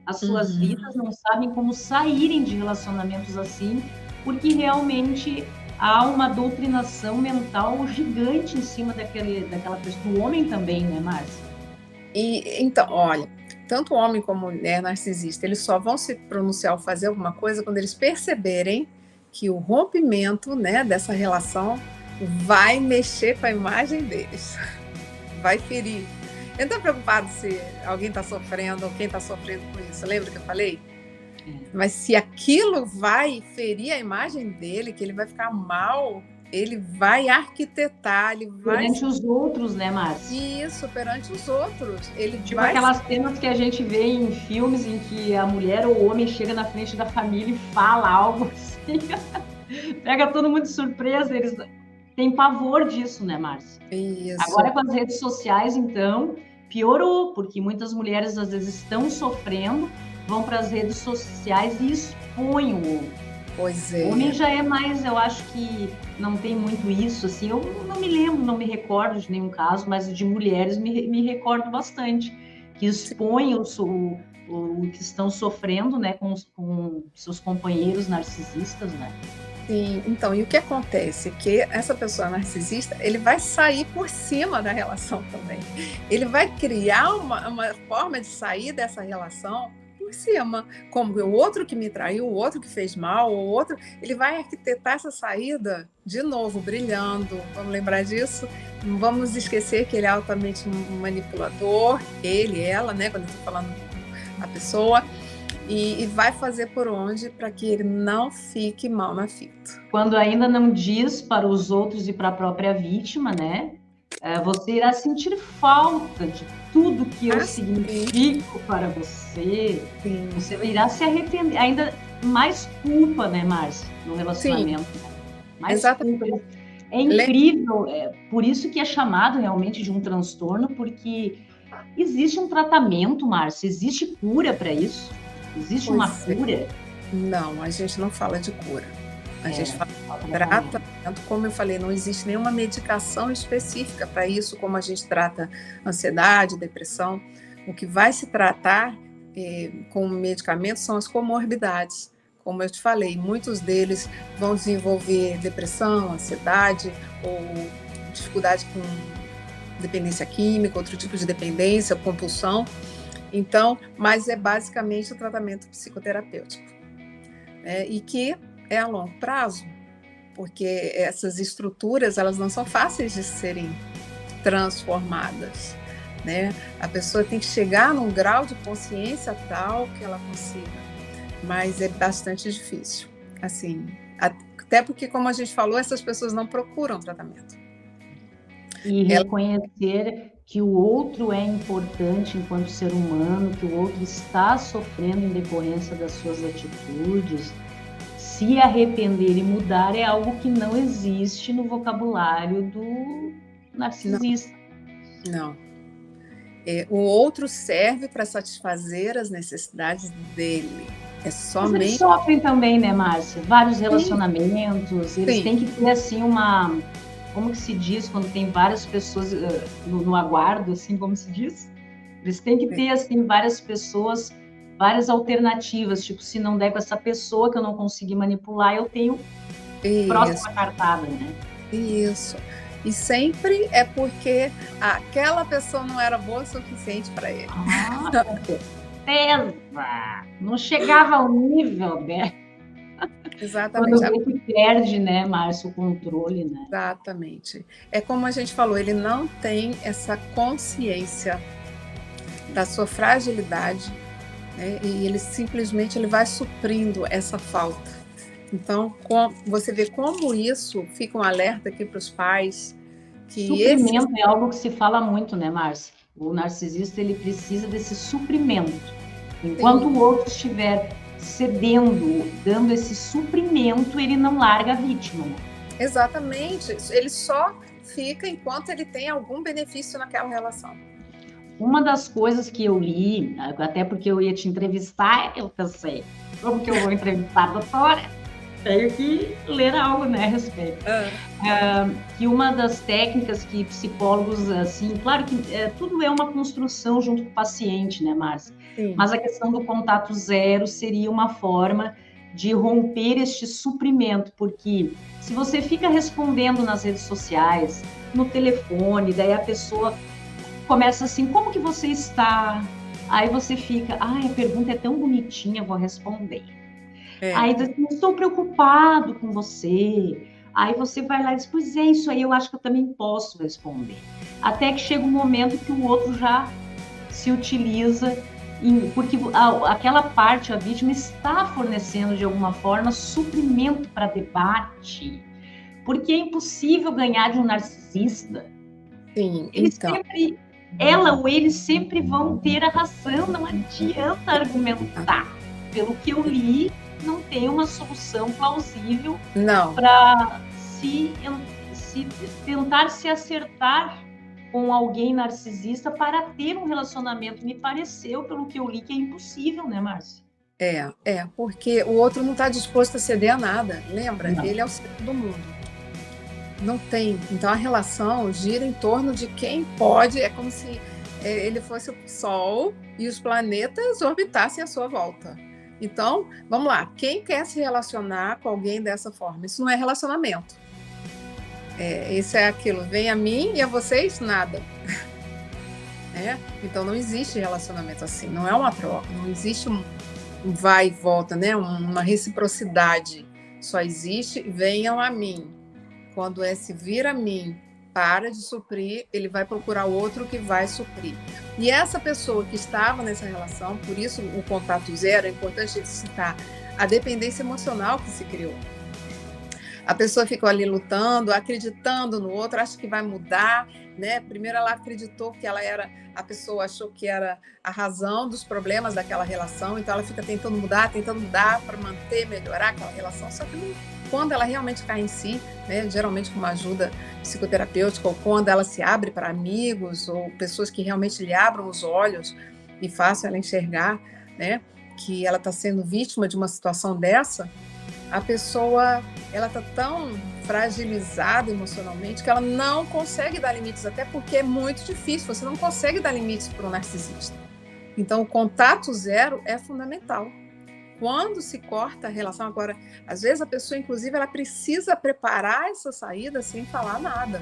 as suas vidas, não sabem como saírem de relacionamentos assim, porque realmente há uma doutrinação mental gigante em cima daquela pessoa, do homem também, né, Márcia? E então, olha, tanto homem como mulher narcisista, eles só vão se pronunciar ou fazer alguma coisa quando eles perceberem que o rompimento, né, dessa relação vai mexer com a imagem deles, vai ferir. Eu não estou preocupado se alguém está sofrendo ou quem está sofrendo com isso. Lembra que eu falei? Mas se aquilo vai ferir a imagem dele, que ele vai ficar mal, ele vai arquitetar, ele vai... Perante os outros, né, Márcia? Isso, perante os outros. Ele tipo aquelas cenas que a gente vê em filmes em que a mulher ou o homem chega na frente da família e fala algo assim. Pega todo mundo de surpresa, eles têm pavor disso, né, Márcia? Isso. Agora com as redes sociais, então, piorou, porque muitas mulheres às vezes estão sofrendo, vão para as redes sociais e expõem o homem. Pois é. O homem já é mais, eu acho que não tem muito isso, assim, eu não me lembro, não me recordo de nenhum caso, mas de mulheres me recordo bastante, que expõem o que estão sofrendo, né, com seus companheiros narcisistas, né? Sim, então, e o que acontece? Que essa pessoa narcisista, ele vai sair por cima da relação também. Ele vai criar uma forma de sair dessa relação por cima, como o outro que me traiu, o outro que fez mal, o outro, ele vai arquitetar essa saída de novo, brilhando. Vamos lembrar disso? Não vamos esquecer que ele é altamente manipulador, ele, ela, né? Quando eu estou falando a pessoa, e vai fazer por onde para que ele não fique mal na fita. Quando ainda não diz para os outros e para a própria vítima, né? Você irá sentir falta de tudo que eu significo para você. Sim. Você irá se arrepender. Ainda mais culpa, né, Márcia, no relacionamento. Sim. Mais exatamente. Culpa. É incrível. Por isso que é chamado realmente de um transtorno, porque existe um tratamento, Márcia, existe cura para isso. Existe uma cura? Não, a gente não fala de cura. A gente fala de tratamento, como eu falei, não existe nenhuma medicação específica para isso, como a gente trata ansiedade, depressão. O que vai se tratar com medicamentos são as comorbidades. Como eu te falei, muitos deles vão desenvolver depressão, ansiedade ou dificuldade dependência química, outro tipo de dependência, compulsão. Então, mas é basicamente o tratamento psicoterapêutico, e que é a longo prazo, porque essas estruturas, elas não são fáceis de serem transformadas, né? A pessoa tem que chegar num grau de consciência tal que ela consiga, mas é bastante difícil, assim, até porque, como a gente falou, essas pessoas não procuram tratamento. E reconhecer que o outro é importante enquanto ser humano, que o outro está sofrendo em decorrência das suas atitudes, se arrepender e mudar é algo que não existe no vocabulário do narcisista. Não. O outro serve para satisfazer as necessidades dele. É somente... Mas eles sofrem também, né, Márcia? Vários relacionamentos, eles têm que ter, assim, uma... Como que se diz quando tem várias pessoas no aguardo, assim, como se diz? Eles têm que ter, assim, várias pessoas, várias alternativas. Tipo, se não der com essa pessoa que eu não consegui manipular, eu tenho próxima cartada, né? Isso. E sempre é porque aquela pessoa não era boa o suficiente para ele. Ah, com certeza! Não chegava ao nível, né? Exatamente. Quando ele perde, né, Márcio, o controle, né? Exatamente. É como a gente falou, ele não tem essa consciência da sua fragilidade, né? E ele simplesmente vai suprindo essa falta. Então, você vê como isso fica um alerta aqui para os pais. Que suprimento é algo que se fala muito, né, Márcia? O narcisista, ele precisa desse suprimento. Enquanto o outro estiver cedendo, dando esse suprimento, ele não larga a vítima. Né? Exatamente. Ele só fica enquanto ele tem algum benefício naquela relação. Uma das coisas que eu li, até porque eu ia te entrevistar, eu pensei, como que eu vou entrevistar a doutora? Tenho que ler algo, né, a respeito. Que uma das técnicas que psicólogos, assim, claro que tudo é uma construção junto com o paciente, né, Márcia? Sim. Mas a questão do contato zero seria uma forma de romper este suprimento, porque se você fica respondendo nas redes sociais, no telefone, daí a pessoa começa assim, como que você está? Aí você fica, a pergunta é tão bonitinha, vou responder. Aí diz, estou preocupado com você. Aí você vai lá e diz, pois é, isso aí eu acho que eu também posso responder. Até que chega um momento que o outro já se utiliza, porque aquela parte, a vítima, está fornecendo de alguma forma suprimento para debate. Porque é impossível ganhar de um narcisista. Sim, ela ou ele sempre vão ter a razão, não adianta argumentar. Pelo que eu li, não tem uma solução plausível para se tentar se acertar com alguém narcisista para ter um relacionamento. Me pareceu, pelo que eu li, que é impossível, né, Márcia? Porque o outro não está disposto a ceder a nada, lembra? Não. Ele é o centro do mundo. Não tem. Então a relação gira em torno de quem pode, é como se ele fosse o Sol e os planetas orbitassem à sua volta. Então, vamos lá, quem quer se relacionar com alguém dessa forma? Isso não é relacionamento. Isso é aquilo, vem a mim e a vocês, nada. Então não existe relacionamento assim, não é uma troca, não existe um vai e volta, né? Uma reciprocidade. Só existe venham a mim. Quando se vira a mim, para de suprir, ele vai procurar outro que vai suprir. E essa pessoa que estava nessa relação, por isso o contato zero, é importante citar a dependência emocional que se criou. A pessoa ficou ali lutando, acreditando no outro, acha que vai mudar, né? Primeiro ela acreditou que a pessoa achou que era a razão dos problemas daquela relação, então ela fica tentando mudar para manter, melhorar aquela relação, só que quando ela realmente cai em si, né, geralmente com uma ajuda psicoterapêutica, ou quando ela se abre para amigos ou pessoas que realmente lhe abram os olhos e façam ela enxergar, né, que ela está sendo vítima de uma situação dessa, a pessoa ela está tão fragilizada emocionalmente que ela não consegue dar limites, até porque é muito difícil, você não consegue dar limites para um narcisista. Então, o contato zero é fundamental. Quando se corta a relação, agora, às vezes a pessoa, inclusive, ela precisa preparar essa saída sem falar nada.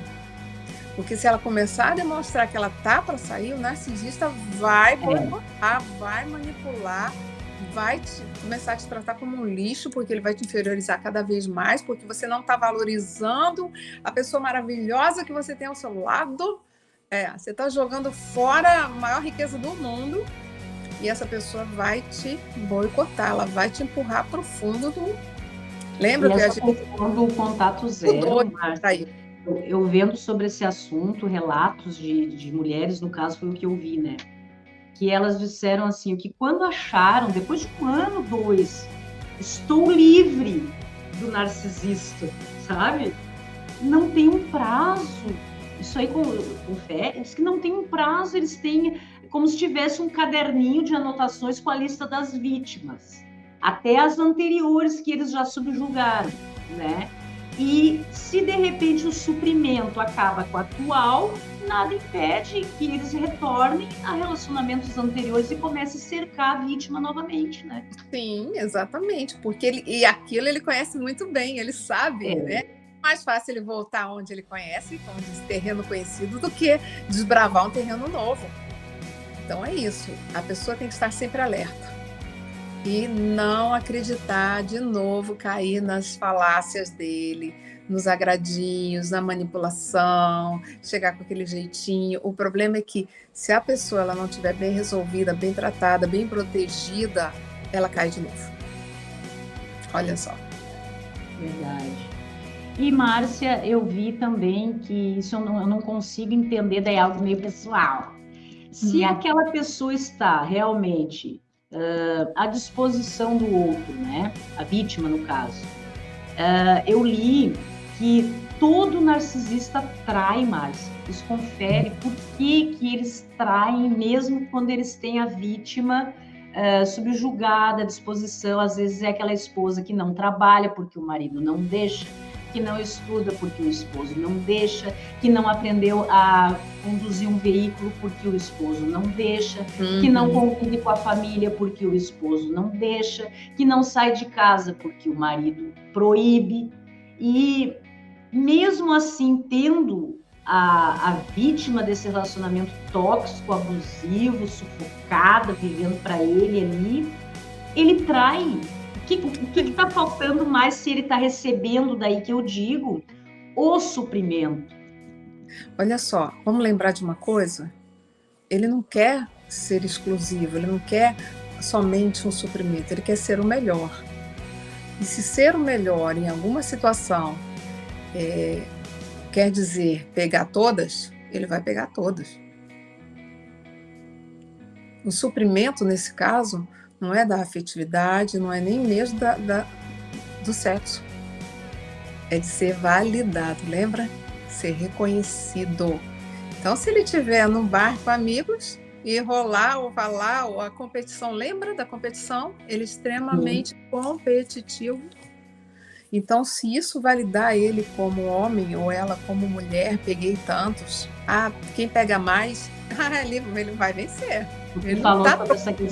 Porque se ela começar a demonstrar que ela tá para sair, o narcisista vai boicotar, vai manipular, vai começar a te tratar como um lixo, porque ele vai te inferiorizar cada vez mais, porque você não está valorizando a pessoa maravilhosa que você tem ao seu lado. Você está jogando fora a maior riqueza do mundo e essa pessoa vai te boicotar, ela vai te empurrar para o fundo do... Lembra que a gente... questão do contato zero, Márcia, eu vendo sobre esse assunto, relatos de mulheres, no caso foi o que eu vi, né? Que elas disseram assim, que quando acharam, depois de 1 ano, 2, estou livre do narcisista, sabe? Não tem um prazo. Isso aí confere, que não tem um prazo, eles têm como se tivesse um caderninho de anotações com a lista das vítimas, até as anteriores que eles já subjugaram, né? E se de repente o suprimento acaba com a atual, nada impede que eles retornem a relacionamentos anteriores e comecem a cercar a vítima novamente, né? Sim, exatamente, porque aquilo ele conhece muito bem, ele sabe, né? Mais fácil ele voltar onde ele conhece, como diz, terreno conhecido, do que desbravar um terreno novo. Então é isso, a pessoa tem que estar sempre alerta e não acreditar de novo, cair nas falácias dele, nos agradinhos, na manipulação, chegar com aquele jeitinho. O problema é que se a pessoa ela não estiver bem resolvida, bem tratada, bem protegida, ela cai de novo. Olha só. Verdade. E, Márcia, eu vi também que isso eu não consigo entender, daí é algo meio pessoal. Se aquela pessoa está realmente à disposição do outro, né? A vítima, no caso. Eu li que todo narcisista trai, Márcia. Isso confere por que eles traem, mesmo quando eles têm a vítima subjugada, à disposição. Às vezes é aquela esposa que não trabalha porque o marido não deixa, que não estuda porque o esposo não deixa, que não aprendeu a conduzir um veículo porque o esposo não deixa, que não convive com a família porque o esposo não deixa, que não sai de casa porque o marido proíbe. E mesmo assim, tendo a vítima desse relacionamento tóxico, abusivo, sufocada, vivendo para ele ali, ele trai. O que está faltando mais se ele está recebendo, daí que eu digo, o suprimento? Olha só, vamos lembrar de uma coisa? Ele não quer ser exclusivo, ele não quer somente um suprimento, ele quer ser o melhor. E se ser o melhor em alguma situação quer dizer pegar todas, ele vai pegar todas. O suprimento, nesse caso, não é da afetividade, não é nem mesmo do sexo. É de ser validado, lembra? Ser reconhecido. Então, se ele estiver num bar com amigos e rolar ou falar, ou a competição, lembra da competição? Ele é extremamente competitivo. Então, se isso validar ele como homem ou ela como mulher, peguei tantos, quem pega mais, ele vai vencer. Você falou sobre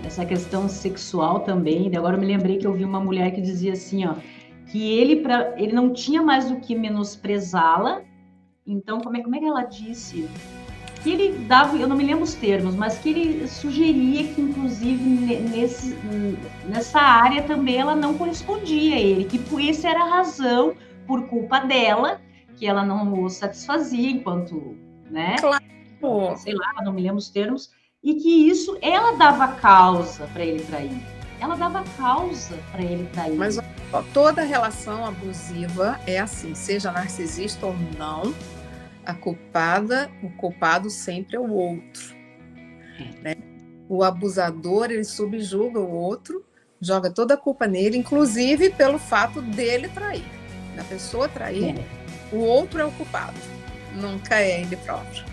essa questão sexual também, e agora eu me lembrei que eu vi uma mulher que dizia assim, ó, que ele não tinha mais do que menosprezá-la. Então, como é que ela disse? Que ele dava, eu não me lembro os termos, mas que ele sugeria que, inclusive, nessa área também ela não correspondia a ele, que por isso era a razão, por culpa dela, que ela não o satisfazia enquanto, né? Claro. Sei lá, não me lembro os termos, e que isso, ela dava causa para ele trair. Ela dava causa para ele trair. Mas ó, toda relação abusiva é assim, seja narcisista ou não, o culpado sempre é o outro. Né? O abusador, ele subjuga o outro, joga toda a culpa nele, inclusive pelo fato dele trair. Da pessoa trair, o outro é o culpado, nunca é ele próprio.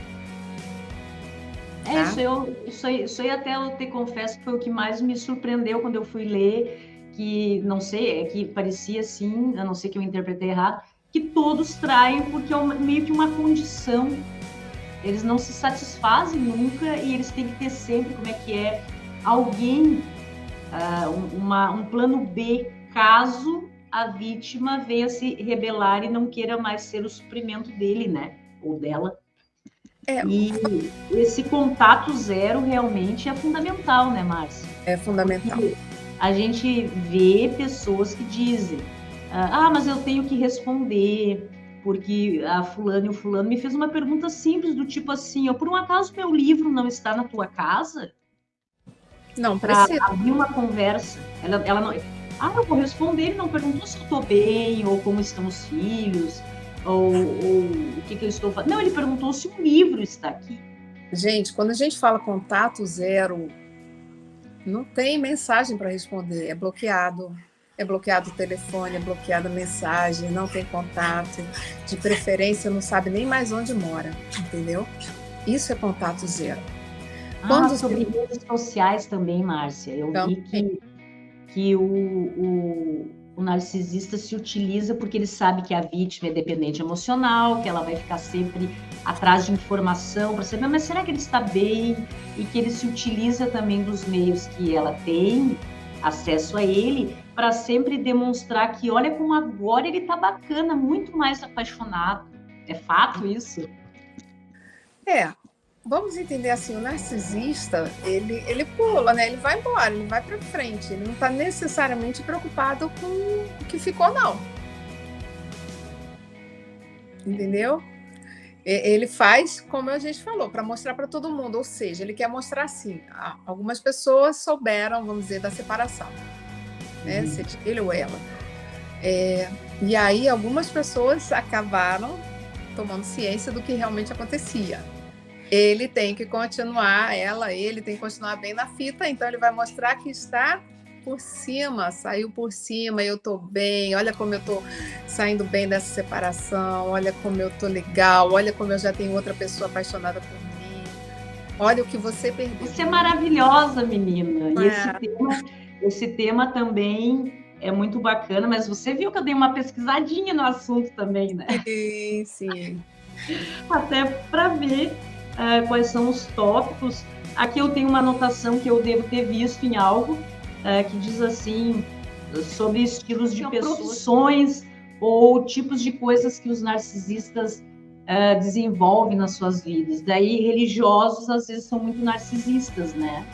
Isso aí até eu te confesso que foi o que mais me surpreendeu quando eu fui ler, que não sei, que parecia assim, a não ser que eu interpretei errado, que todos traem porque é meio que uma condição. Eles não se satisfazem nunca e eles têm que ter sempre, alguém, um plano B, caso a vítima venha se rebelar e não queira mais ser o suprimento dele, né? ou dela. É, E esse contato zero realmente é fundamental, né, Márcia? é fundamental. Porque a gente vê pessoas que dizem, mas eu tenho que responder, porque a fulana e o fulano me fez uma pergunta simples do tipo assim, por um acaso meu livro não está na tua casa? Não Para precisa. abrir uma conversa. Ela não. Eu vou responder, ele não perguntou se eu estou bem, ou como estão os filhos, ou o que eu estou fazendo. Não, ele perguntou se um livro está aqui. Gente, quando a gente fala contato zero, não tem mensagem para responder, é bloqueado. É bloqueado o telefone, é bloqueada a mensagem, não tem contato. De preferência, não sabe nem mais onde mora, entendeu? Isso é contato zero. Sobre redes sociais também, Márcia. Eu vi que o narcisista se utiliza porque ele sabe que a vítima é dependente emocional, que ela vai ficar sempre atrás de informação para saber, mas será que ele está bem? E que ele se utiliza também dos meios que ela tem acesso a ele para sempre demonstrar que olha como agora ele está bacana, muito mais apaixonado. É fato isso? Vamos entender assim, o narcisista, ele pula, né? Ele vai embora, ele vai para frente, ele não está necessariamente preocupado com o que ficou, não. Entendeu? Ele faz, como a gente falou, para mostrar para todo mundo, ou seja, ele quer mostrar assim, algumas pessoas souberam, vamos dizer, da separação, né? Seja ele ou ela. E aí algumas pessoas acabaram tomando ciência do que realmente acontecia. Ele tem que continuar, ele tem que continuar bem na fita, então ele vai mostrar que está por cima, saiu por cima, eu estou bem, olha como eu estou saindo bem dessa separação, olha como eu estou legal, olha como eu já tenho outra pessoa apaixonada por mim, olha o que você perdeu. Você é maravilhosa, menina. E esse tema também é muito bacana, mas você viu que eu dei uma pesquisadinha no assunto também, né? Sim. Até para ver quais são os tópicos. Aqui eu tenho uma anotação que eu devo ter visto em algo que diz assim, sobre estilos de profissões ou tipos de coisas que os narcisistas desenvolvem nas suas vidas. Daí, religiosos, às vezes, são muito narcisistas, né?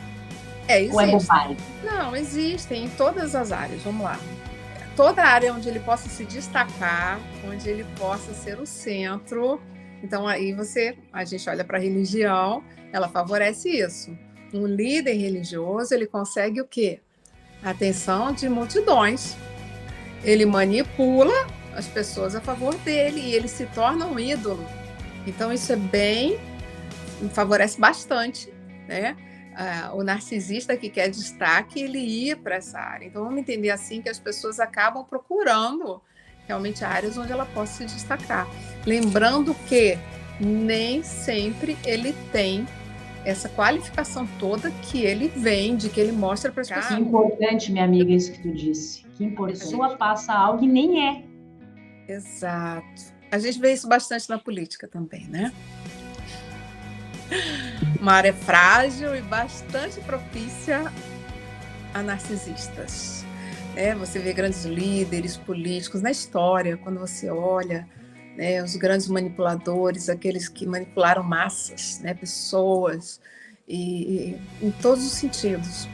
Existe. Ou é bobagem? Não, existem em todas as áreas, vamos lá. Toda área onde ele possa se destacar, onde ele possa ser o centro. Então, aí a gente olha para a religião, ela favorece isso. Um líder religioso, ele consegue o quê? A atenção de multidões. Ele manipula as pessoas a favor dele e ele se torna um ídolo. Então, isso favorece bastante, né? O narcisista que quer destaque, ele ia para essa área. Então, vamos entender assim que as pessoas acabam procurando realmente áreas onde ela possa se destacar. Lembrando que nem sempre ele tem essa qualificação toda que ele vende, que ele mostra para as pessoas. Que importante, minha amiga, isso que tu disse. Que importante. A pessoa passa algo e nem é. Exato. A gente vê isso bastante na política também, né? Uma área frágil e bastante propícia a narcisistas. Você vê grandes líderes políticos na história, quando você olha, né, os grandes manipuladores, aqueles que manipularam massas, né, pessoas, e em todos os sentidos.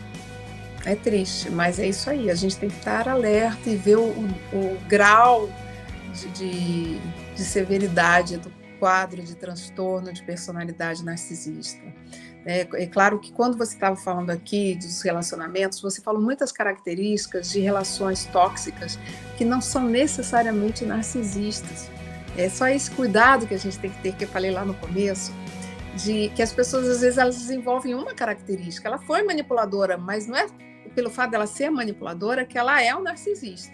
É triste, mas é isso aí. A gente tem que estar alerta e ver o grau de severidade do quadro de transtorno de personalidade narcisista. É claro que quando você estava falando aqui dos relacionamentos, você falou muitas características de relações tóxicas que não são necessariamente narcisistas. É só esse cuidado que a gente tem que ter, que eu falei lá no começo, de que as pessoas, às vezes, elas desenvolvem uma característica. Ela foi manipuladora, mas não é pelo fato dela ser manipuladora que ela é um narcisista.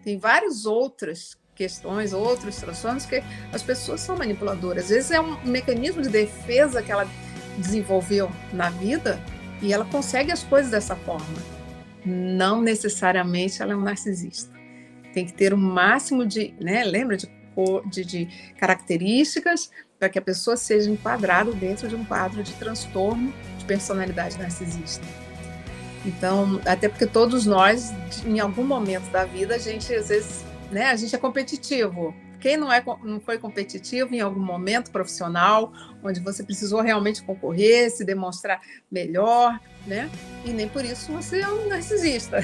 Tem várias outras questões, outros transtornos que as pessoas são manipuladoras. Às vezes é um mecanismo de defesa que ela desenvolveu na vida e ela consegue as coisas dessa forma. Não necessariamente ela é um narcisista. Tem que ter o máximo de, né, lembra de características para que a pessoa seja enquadrada dentro de um quadro de transtorno de personalidade narcisista. Então, até porque todos nós, em algum momento da vida, a gente às vezes, né, a gente é competitivo. Quem não foi competitivo em algum momento profissional, onde você precisou realmente concorrer, se demonstrar melhor, né? E nem por isso você é um narcisista,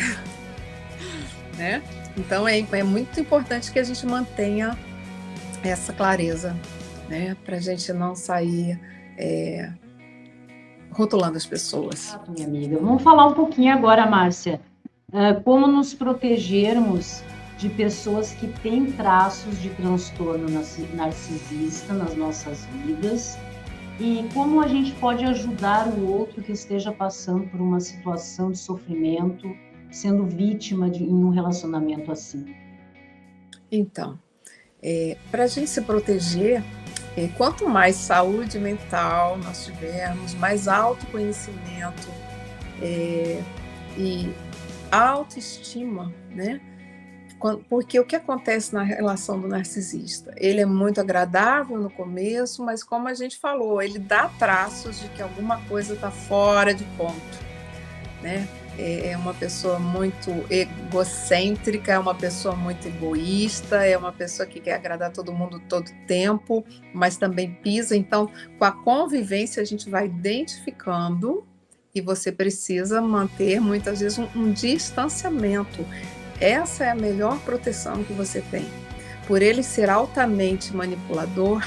né? Então, é muito importante que a gente mantenha essa clareza, né? Para a gente não sair rotulando as pessoas. Minha amiga. Vamos falar um pouquinho agora, Márcia, como nos protegermos de pessoas que têm traços de transtorno narcisista nas nossas vidas e como a gente pode ajudar o outro que esteja passando por uma situação de sofrimento, sendo vítima em um relacionamento assim. Então, para a gente se proteger, quanto mais saúde mental nós tivermos, mais autoconhecimento e autoestima, né? Porque o que acontece na relação do narcisista? Ele é muito agradável no começo, mas como a gente falou, ele dá traços de que alguma coisa está fora de ponto, né? É uma pessoa muito egocêntrica, é uma pessoa muito egoísta, é uma pessoa que quer agradar todo mundo todo tempo, mas também pisa. Então, com a convivência, a gente vai identificando e você precisa manter, muitas vezes, um distanciamento. Essa é a melhor proteção que você tem. Por ele ser altamente manipulador,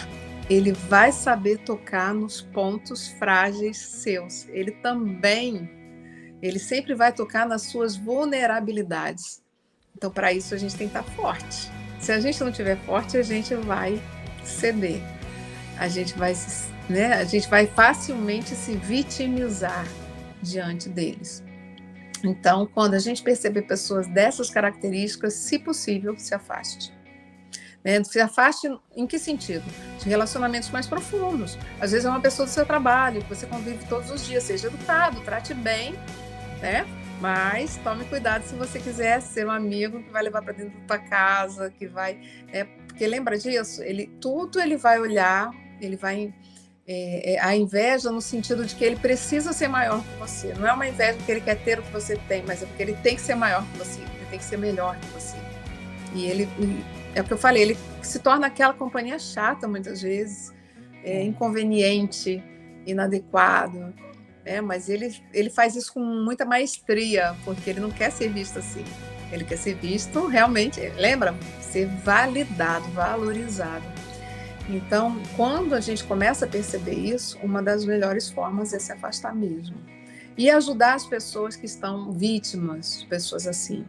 ele vai saber tocar nos pontos frágeis seus. Ele sempre vai tocar nas suas vulnerabilidades. Então, para isso, a gente tem que estar forte. Se a gente não estiver forte, a gente vai ceder. A gente vai facilmente se vitimizar diante deles. Então, quando a gente perceber pessoas dessas características, se possível, se afaste. Se afaste em que sentido? De relacionamentos mais profundos. Às vezes é uma pessoa do seu trabalho, que você convive todos os dias, seja educado, trate bem, né? Mas tome cuidado se você quiser ser um amigo que vai levar para dentro da tua casa, que vai... porque lembra disso? Tudo ele vai olhar, ele vai... a inveja no sentido de que ele precisa ser maior que você. Não é uma inveja porque ele quer ter o que você tem, mas é porque ele tem que ser maior que você, ele tem que ser melhor que você. É o que eu falei, ele se torna aquela companhia chata muitas vezes, inconveniente, inadequado, mas ele faz isso com muita maestria, porque ele não quer ser visto assim. Ele quer ser visto realmente, lembra? Ser validado, valorizado. Então, quando a gente começa a perceber isso, uma das melhores formas é se afastar mesmo. E ajudar as pessoas que estão vítimas de pessoas assim.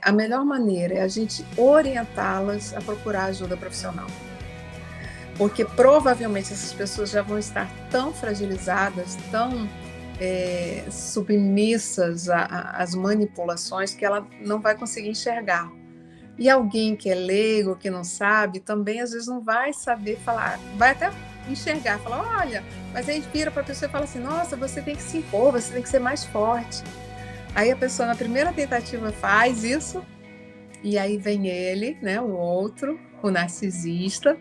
A melhor maneira é a gente orientá-las a procurar ajuda profissional. Porque provavelmente essas pessoas já vão estar tão fragilizadas, tão submissas às manipulações, que ela não vai conseguir enxergar. E alguém que é leigo, que não sabe, também às vezes não vai saber falar, vai até enxergar, falar, olha, mas aí vira para a pessoa e fala assim, nossa, você tem que se impor, você tem que ser mais forte. Aí a pessoa na primeira tentativa faz isso, e aí vem ele, né, o outro, o narcisista,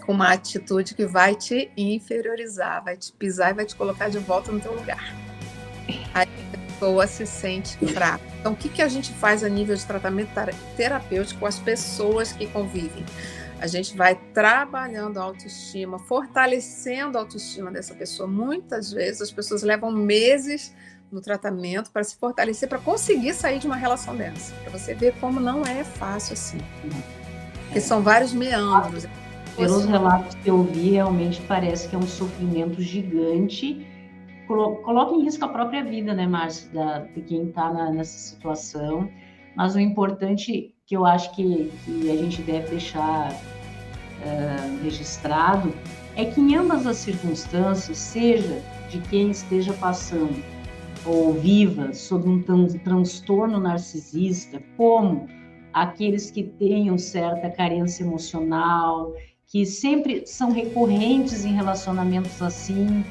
com uma atitude que vai te inferiorizar, vai te pisar e vai te colocar de volta no teu lugar. Aí a pessoa se sente fraca. Então, o que a gente faz a nível de tratamento terapêutico com as pessoas que convivem? A gente vai trabalhando a autoestima, fortalecendo a autoestima dessa pessoa. Muitas vezes as pessoas levam meses no tratamento para se fortalecer, para conseguir sair de uma relação dessa. Para você ver como não é fácil assim. Porque são vários meandros. Pelos relatos que eu vi, realmente parece que é um sofrimento gigante. Coloca em risco a própria vida, né, Márcia, de quem está nessa situação. Mas o importante que eu acho que a gente deve deixar registrado é que em ambas as circunstâncias, seja de quem esteja passando ou viva sob um transtorno narcisista, como aqueles que tenham certa carência emocional, que sempre são recorrentes em relacionamentos assim,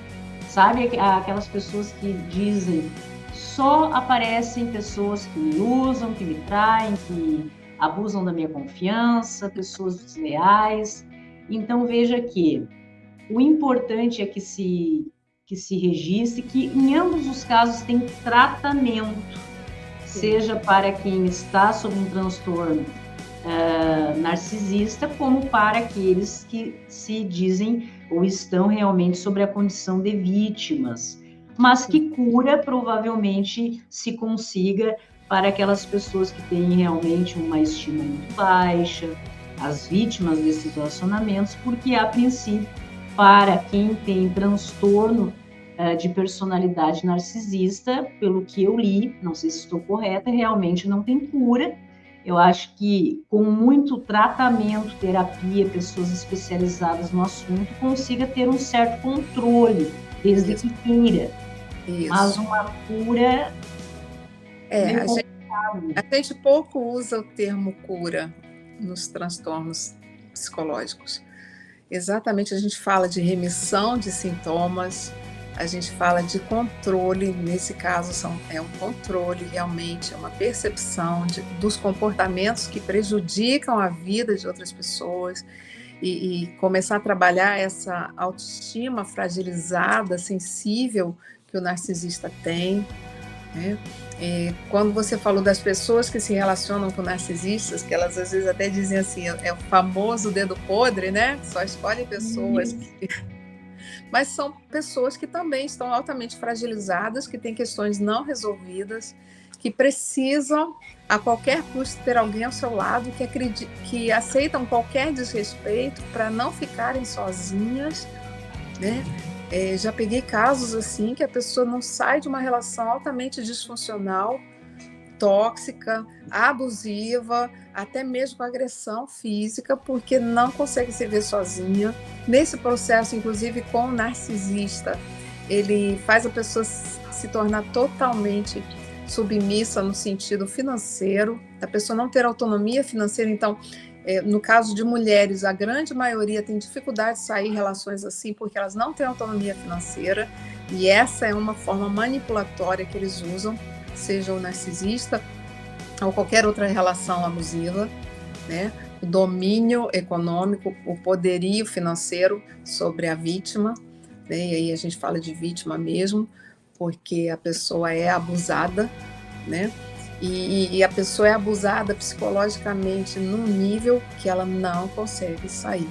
sabe? Aquelas pessoas que dizem, só aparecem pessoas que me usam, que me traem, que abusam da minha confiança, pessoas desleais. Então, veja que o importante é que se registre que em ambos os casos tem tratamento, seja para quem está sob um transtorno narcisista, como para aqueles que se dizem ou estão realmente sobre a condição de vítimas, mas que cura provavelmente se consiga para aquelas pessoas que têm realmente uma estima muito baixa, as vítimas desses relacionamentos, porque a princípio, para quem tem transtorno de personalidade narcisista, pelo que eu li, não sei se estou correta, realmente não tem cura. Eu acho que com muito tratamento, terapia, pessoas especializadas no assunto, consiga ter um certo controle, desde que queira. Mas uma cura... A gente pouco usa o termo cura nos transtornos psicológicos. Exatamente, a gente fala de remissão de sintomas, a gente fala de controle, nesse caso é um controle realmente, é uma percepção dos comportamentos que prejudicam a vida de outras pessoas e começar a trabalhar essa autoestima fragilizada, sensível que o narcisista tem, né? Quando você falou das pessoas que se relacionam com narcisistas, que elas às vezes até dizem assim, é o famoso dedo podre, né? Só escolhe pessoas que... Mas são pessoas que também estão altamente fragilizadas, que têm questões não resolvidas, que precisam a qualquer custo ter alguém ao seu lado, que aceitam qualquer desrespeito para não ficarem sozinhas, né? Já peguei casos assim que a pessoa não sai de uma relação altamente disfuncional, tóxica, abusiva, até mesmo agressão física, porque não consegue se ver sozinha. Nesse processo, inclusive com o narcisista, ele faz a pessoa se tornar totalmente submissa no sentido financeiro, a pessoa não ter autonomia financeira. Então, no caso de mulheres, a grande maioria tem dificuldade de sair em relações assim, porque elas não têm autonomia financeira, e essa é uma forma manipulatória que eles usam, seja o narcisista ou qualquer outra relação abusiva, né? O domínio econômico, o poderio financeiro sobre a vítima, né? E aí a gente fala de vítima mesmo, porque a pessoa é abusada, né? E a pessoa é abusada psicologicamente num nível que ela não consegue sair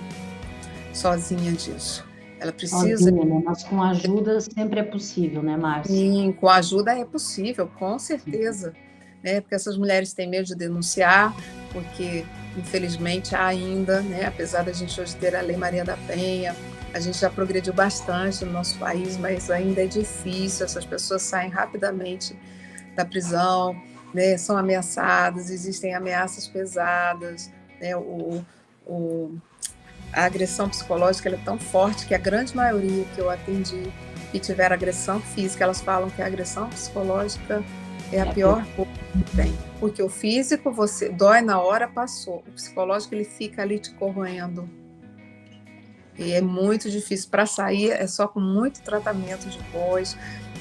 sozinha disso. Ela precisa... Sozinha, né? Mas com ajuda sempre é possível, né, Márcia? Sim, com ajuda é possível, com certeza. Né? Porque essas mulheres têm medo de denunciar, porque, infelizmente, há ainda, né? Apesar da gente hoje ter a Lei Maria da Penha, a gente já progrediu bastante no nosso país, mas ainda é difícil, essas pessoas saem rapidamente da prisão, né? São ameaçadas, existem ameaças pesadas, né? A agressão psicológica ela é tão forte que a grande maioria que eu atendi que tiveram agressão física, elas falam que a agressão psicológica é a pior coisa que tem. Porque o físico, você dói na hora, passou. O psicológico, ele fica ali te corroendo. E é muito difícil. Para sair, é só com muito tratamento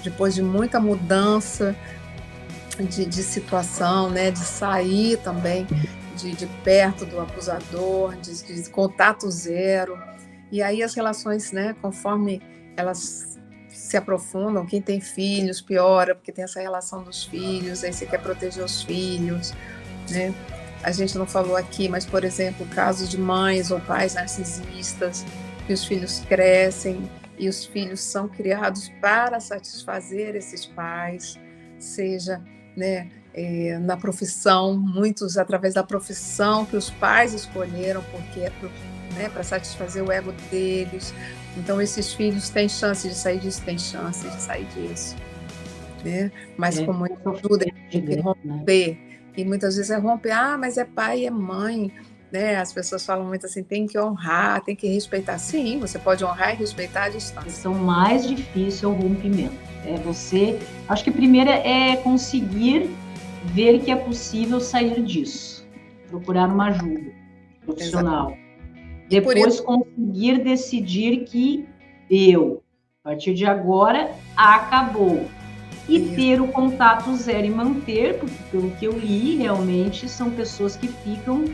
depois de muita mudança de situação, né? De sair também de perto do abusador, de contato zero. E aí as relações, né? Conforme elas se aprofundam, quem tem filhos piora, porque tem essa relação dos filhos, aí você quer proteger os filhos, né? A gente não falou aqui, mas, por exemplo, casos de mães ou pais narcisistas, que os filhos crescem e os filhos são criados para satisfazer esses pais, seja, né, na profissão, muitos através da profissão que os pais escolheram, porque é para satisfazer o ego deles. Então, esses filhos têm chance de sair disso, têm chance de sair disso, né? Mas com muita ajuda, tem que romper. E muitas vezes é romper, mas é pai e é mãe, né? As pessoas falam muito assim, tem que honrar, tem que respeitar. Sim, você pode honrar e respeitar a distância. A questão mais difícil é o rompimento. Acho que primeiro é conseguir ver que é possível sair disso, procurar uma ajuda profissional. Exatamente. Depois conseguir decidir que a partir de agora, acabou. E ter o contato zero e manter, porque pelo que eu li, realmente são pessoas que ficam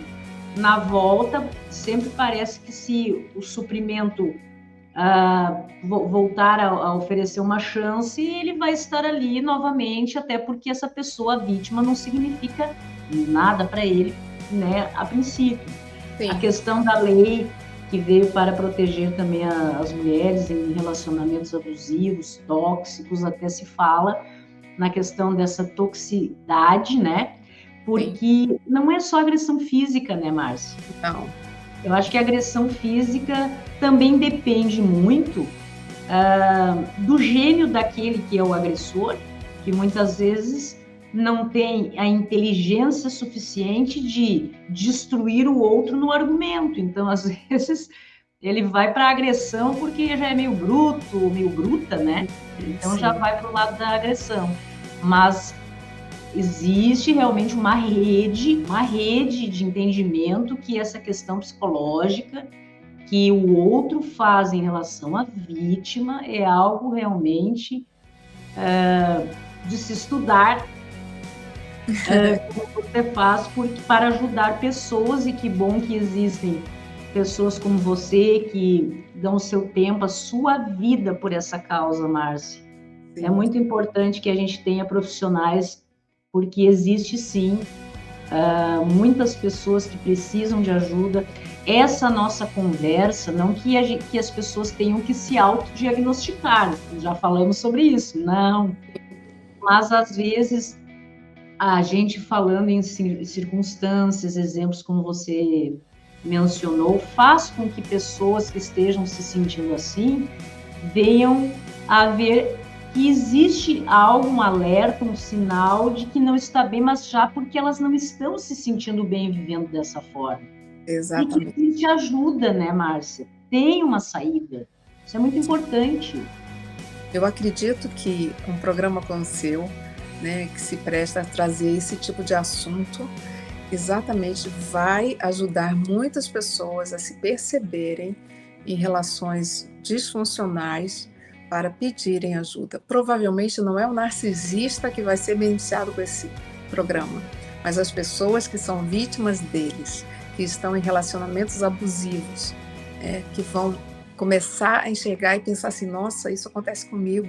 na volta, sempre parece que se o suprimento voltar a oferecer uma chance, ele vai estar ali novamente, até porque essa pessoa, a vítima, não significa nada para ele, né, a princípio. A Sim, questão da lei que veio para proteger também as mulheres em relacionamentos abusivos, tóxicos, até se fala na questão dessa toxicidade, né? sim, Porque não é só agressão física, né, Márcia? não, Eu acho que a agressão física também depende muito do gênio daquele que é o agressor, que muitas vezes não tem a inteligência suficiente de destruir o outro no argumento. Então, às vezes, ele vai para a agressão porque já é meio bruto, meio bruta, né? Então, já sim, vai para o lado da agressão. Mas existe realmente uma rede de entendimento que essa questão psicológica que o outro faz em relação à vítima é algo realmente de se estudar como você faz para ajudar pessoas, e que bom que existem pessoas como você que dão o seu tempo, a sua vida por essa causa, Márcia. É sim. muito importante que a gente tenha profissionais, porque existe sim muitas pessoas que precisam de ajuda. Essa nossa conversa, não que as pessoas tenham que se autodiagnosticar, já falamos sobre isso, não. Mas, às vezes, a gente falando em circunstâncias, exemplos como você mencionou, faz com que pessoas que estejam se sentindo assim venham a ver que existe algo, um alerta, um sinal de que não está bem, mas já porque elas não estão se sentindo bem vivendo dessa forma. E que Exatamente. existe ajuda, né, Márcia? Tem uma saída. Isso é muito importante. Eu acredito que um programa como o seu, né, que se presta a trazer esse tipo de assunto, exatamente vai ajudar muitas pessoas a se perceberem em relações disfuncionais para pedirem ajuda. Provavelmente não é o narcisista que vai ser beneficiado com esse programa, mas as pessoas que são vítimas deles, que estão em relacionamentos abusivos, que vão começar a enxergar e pensar assim: nossa, isso acontece comigo,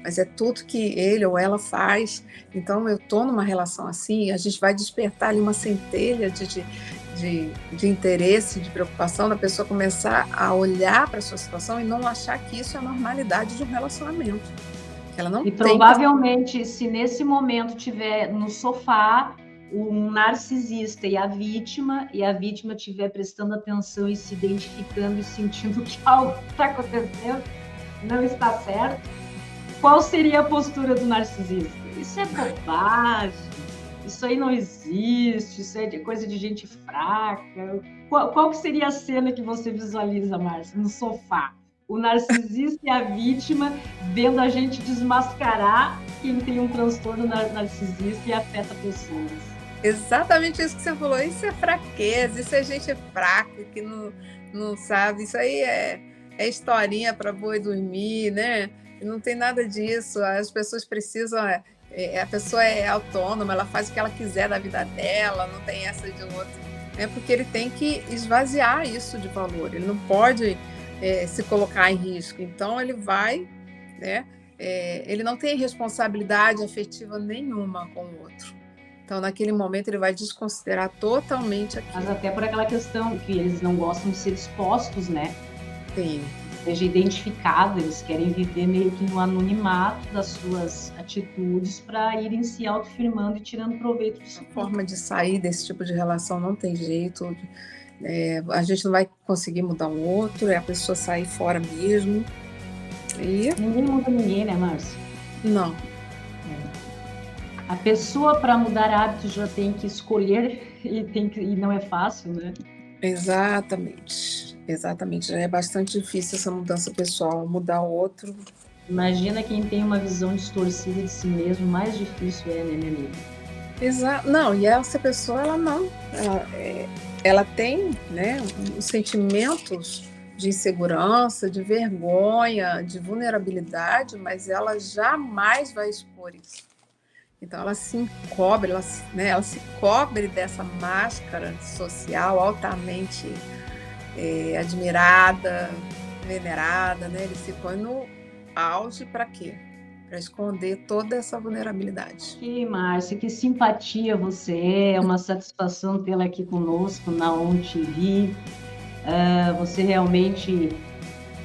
mas é tudo que ele ou ela faz, então eu estou numa relação assim. A gente vai despertar ali uma centelha de interesse, de preocupação, da pessoa começar a olhar para a sua situação e não achar que isso é a normalidade de um relacionamento, que ela não E tem que... provavelmente, se nesse momento tiver no sofá um narcisista e a vítima estiver prestando atenção e se identificando e sentindo que algo está acontecendo, não está certo, qual seria a postura do narcisista? Isso é bobagem, isso aí não existe, isso é coisa de gente fraca. Qual que seria a cena que você visualiza, Márcia, no sofá? O narcisista e a vítima vendo a gente desmascarar quem tem um transtorno narcisista e afeta pessoas. Exatamente isso que você falou. Isso é fraqueza, isso é gente fraca que não sabe. Isso aí é historinha para boi dormir, né? Não tem nada disso. As pessoas precisam. A pessoa é autônoma, ela faz o que ela quiser da vida dela, não tem essa de outro. Porque ele tem que esvaziar isso de valor, ele não pode se colocar em risco. Então, ele vai, né? Ele não tem responsabilidade afetiva nenhuma com o outro. Então, naquele momento, ele vai desconsiderar totalmente Mas aquilo. até por aquela questão que eles não gostam de ser expostos, né? Sim. Seja identificado, eles querem viver meio que no anonimato das suas atitudes para irem se autoafirmando e tirando proveito disso. A forma de sair desse tipo de relação não tem jeito. A gente não vai conseguir mudar o outro, é a pessoa sair fora mesmo. E Ninguém muda ninguém, né, Márcia? não. A pessoa, para mudar hábitos, já tem que escolher e não é fácil, né? Exatamente. Exatamente. Já é bastante difícil essa mudança pessoal, mudar o outro. Imagina quem tem uma visão distorcida de si mesmo, mais difícil é, né, minha amiga? Não, e essa pessoa, ela não. Ela tem, né, os sentimentos de insegurança, de vergonha, de vulnerabilidade, mas ela jamais vai expor isso. Então ela se encobre, ela se cobre dessa máscara social altamente admirada, venerada, né? Ele se põe no auge para quê? para esconder toda essa vulnerabilidade. Que Márcia, que simpatia você é uma satisfação tê-la aqui conosco na ON TV. Você realmente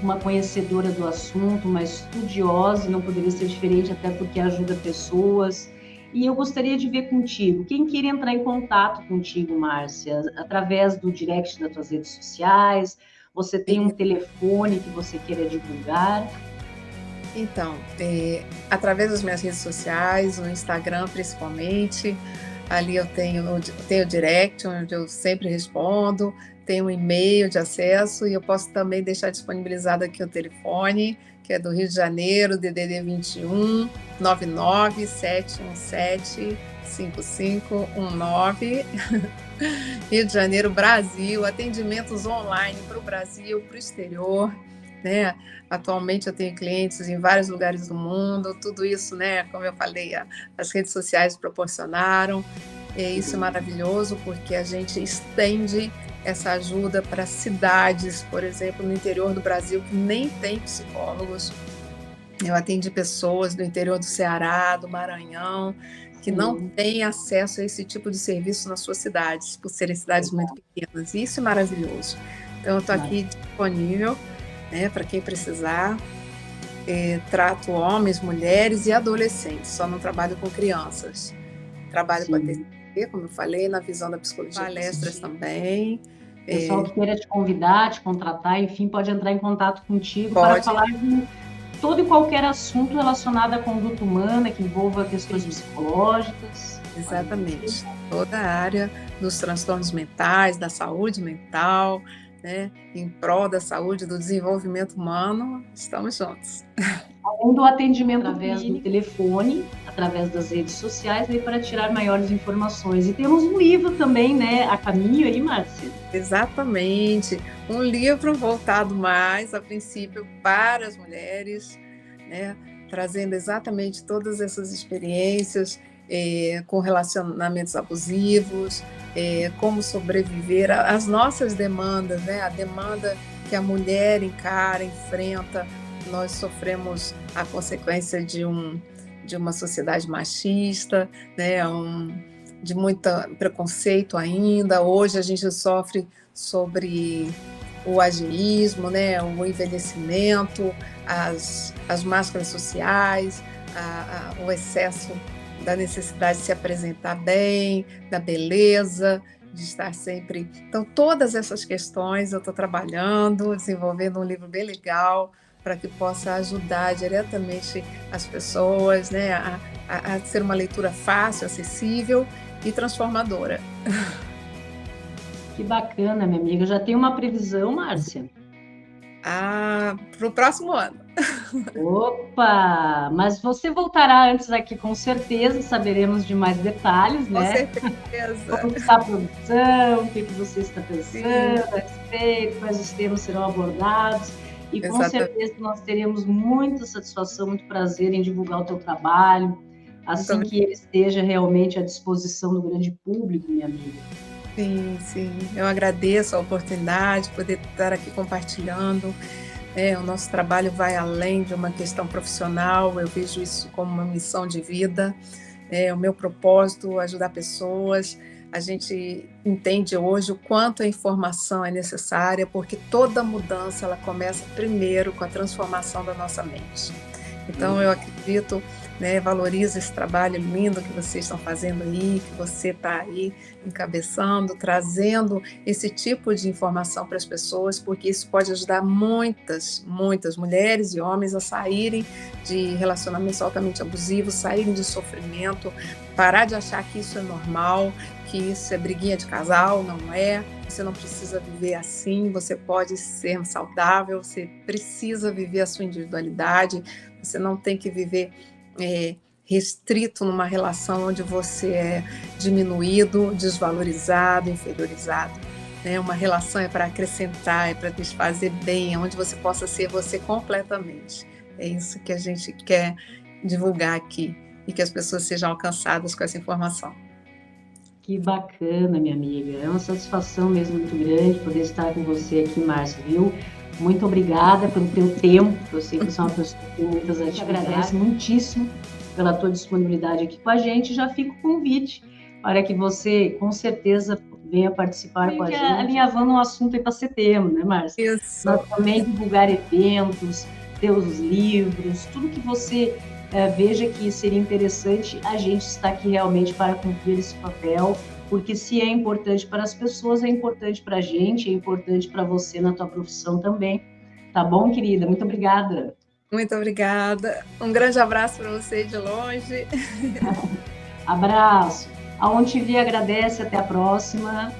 uma conhecedora do assunto, uma estudiosa, não poderia ser diferente, até porque ajuda pessoas. E eu gostaria de ver contigo, quem queira entrar em contato contigo, Márcia, através do direct das tuas redes sociais, você tem um telefone que você queira divulgar? Então, através das minhas redes sociais, no Instagram principalmente, ali eu tenho o direct, onde eu sempre respondo, tem um e-mail de acesso e eu posso também deixar disponibilizado aqui o telefone, que é do Rio de Janeiro, DDD 21 99 717 5519. Rio de Janeiro, Brasil, atendimentos online para o Brasil, para o exterior, né? Atualmente eu tenho clientes em vários lugares do mundo, tudo isso, né? Como eu falei, as redes sociais proporcionaram. E isso é maravilhoso porque a gente estende essa ajuda para cidades, por exemplo, no interior do Brasil, que nem tem psicólogos. Eu atendi pessoas do interior do Ceará, do Maranhão, que não têm acesso a esse tipo de serviço nas suas cidades, por serem cidades muito pequenas. Isso é maravilhoso. Então, eu estou aqui disponível, né, para quem precisar. Trato homens, mulheres e adolescentes, só não trabalho com crianças. Trabalho com a TCC, como eu falei, na visão da psicologia, palestras também. Pessoal que queira te convidar, te contratar, enfim, pode entrar em contato contigo para falar de todo e qualquer assunto relacionado à conduta humana, que envolva questões psicológicas. Exatamente. Toda a área dos transtornos mentais, da saúde mental, né, em prol da saúde, do desenvolvimento humano, estamos juntos. Além do atendimento através do telefone, através das redes sociais, para tirar maiores informações. E temos um livro também, né, a caminho aí, Márcia? Exatamente. Um livro voltado mais, a princípio, para as mulheres, né, trazendo exatamente todas essas experiências com relacionamentos abusivos, como sobreviver às nossas demandas, né, a demanda que a mulher encara, enfrenta. Nós sofremos a consequência de uma sociedade machista, né, de muito preconceito ainda. Hoje a gente sofre sobre o ageísmo, né, o envelhecimento, as máscaras sociais, o excesso da necessidade de se apresentar bem, da beleza, de estar sempre... Então, todas essas questões eu estou trabalhando, desenvolvendo um livro bem legal, para que possa ajudar diretamente as pessoas, né, a ser uma leitura fácil, acessível e transformadora. Que bacana, minha amiga. Já tem uma previsão, Márcia? Para o próximo ano. Opa! Mas você voltará antes aqui, com certeza, saberemos de mais detalhes, né? Com certeza. Como está a produção, o que você está pensando a respeito, quais os temas serão abordados. E com certeza nós teremos muita satisfação, muito prazer em divulgar o teu trabalho, assim que ele esteja realmente à disposição do grande público, minha amiga. Sim, sim. Eu agradeço a oportunidade de poder estar aqui compartilhando. O nosso trabalho vai além de uma questão profissional, eu vejo isso como uma missão de vida. O meu propósito é ajudar pessoas. A gente entende hoje o quanto a informação é necessária, porque toda mudança ela começa primeiro com a transformação da nossa mente. Então, eu acredito, né, valorizo esse trabalho lindo que vocês estão fazendo aí, que você está aí encabeçando, trazendo esse tipo de informação para as pessoas, porque isso pode ajudar muitas mulheres e homens a saírem de relacionamentos altamente abusivos, saírem de sofrimento, parar de achar que isso é normal, que isso é briguinha de casal, não é. Você não precisa viver assim, você pode ser saudável, você precisa viver a sua individualidade, você não tem que viver restrito numa relação onde você é diminuído, desvalorizado, inferiorizado. Uma relação é para acrescentar, é para te fazer bem, onde você possa ser você completamente. É isso que a gente quer divulgar aqui e que as pessoas sejam alcançadas com essa informação. Que bacana, minha amiga. É uma satisfação mesmo muito grande poder estar com você aqui, Márcia, viu? Muito obrigada pelo teu tempo. Eu sei que você é uma pessoa que tem muitas atividades. Agradece muitíssimo pela tua disponibilidade aqui com a gente. Já fica o convite para que você, com certeza, venha participar com a gente. Alinhavando um assunto aí para setembro, né, Márcia? Isso. Nós também divulgar eventos, teus livros, tudo que você veja que seria interessante, a gente está aqui realmente para cumprir esse papel, porque se é importante para as pessoas, é importante para a gente, é importante para você na tua profissão também. Tá bom, querida? Muito obrigada. Muito obrigada. Um grande abraço para você de longe. Abraço. A ONTV agradece. Até a próxima.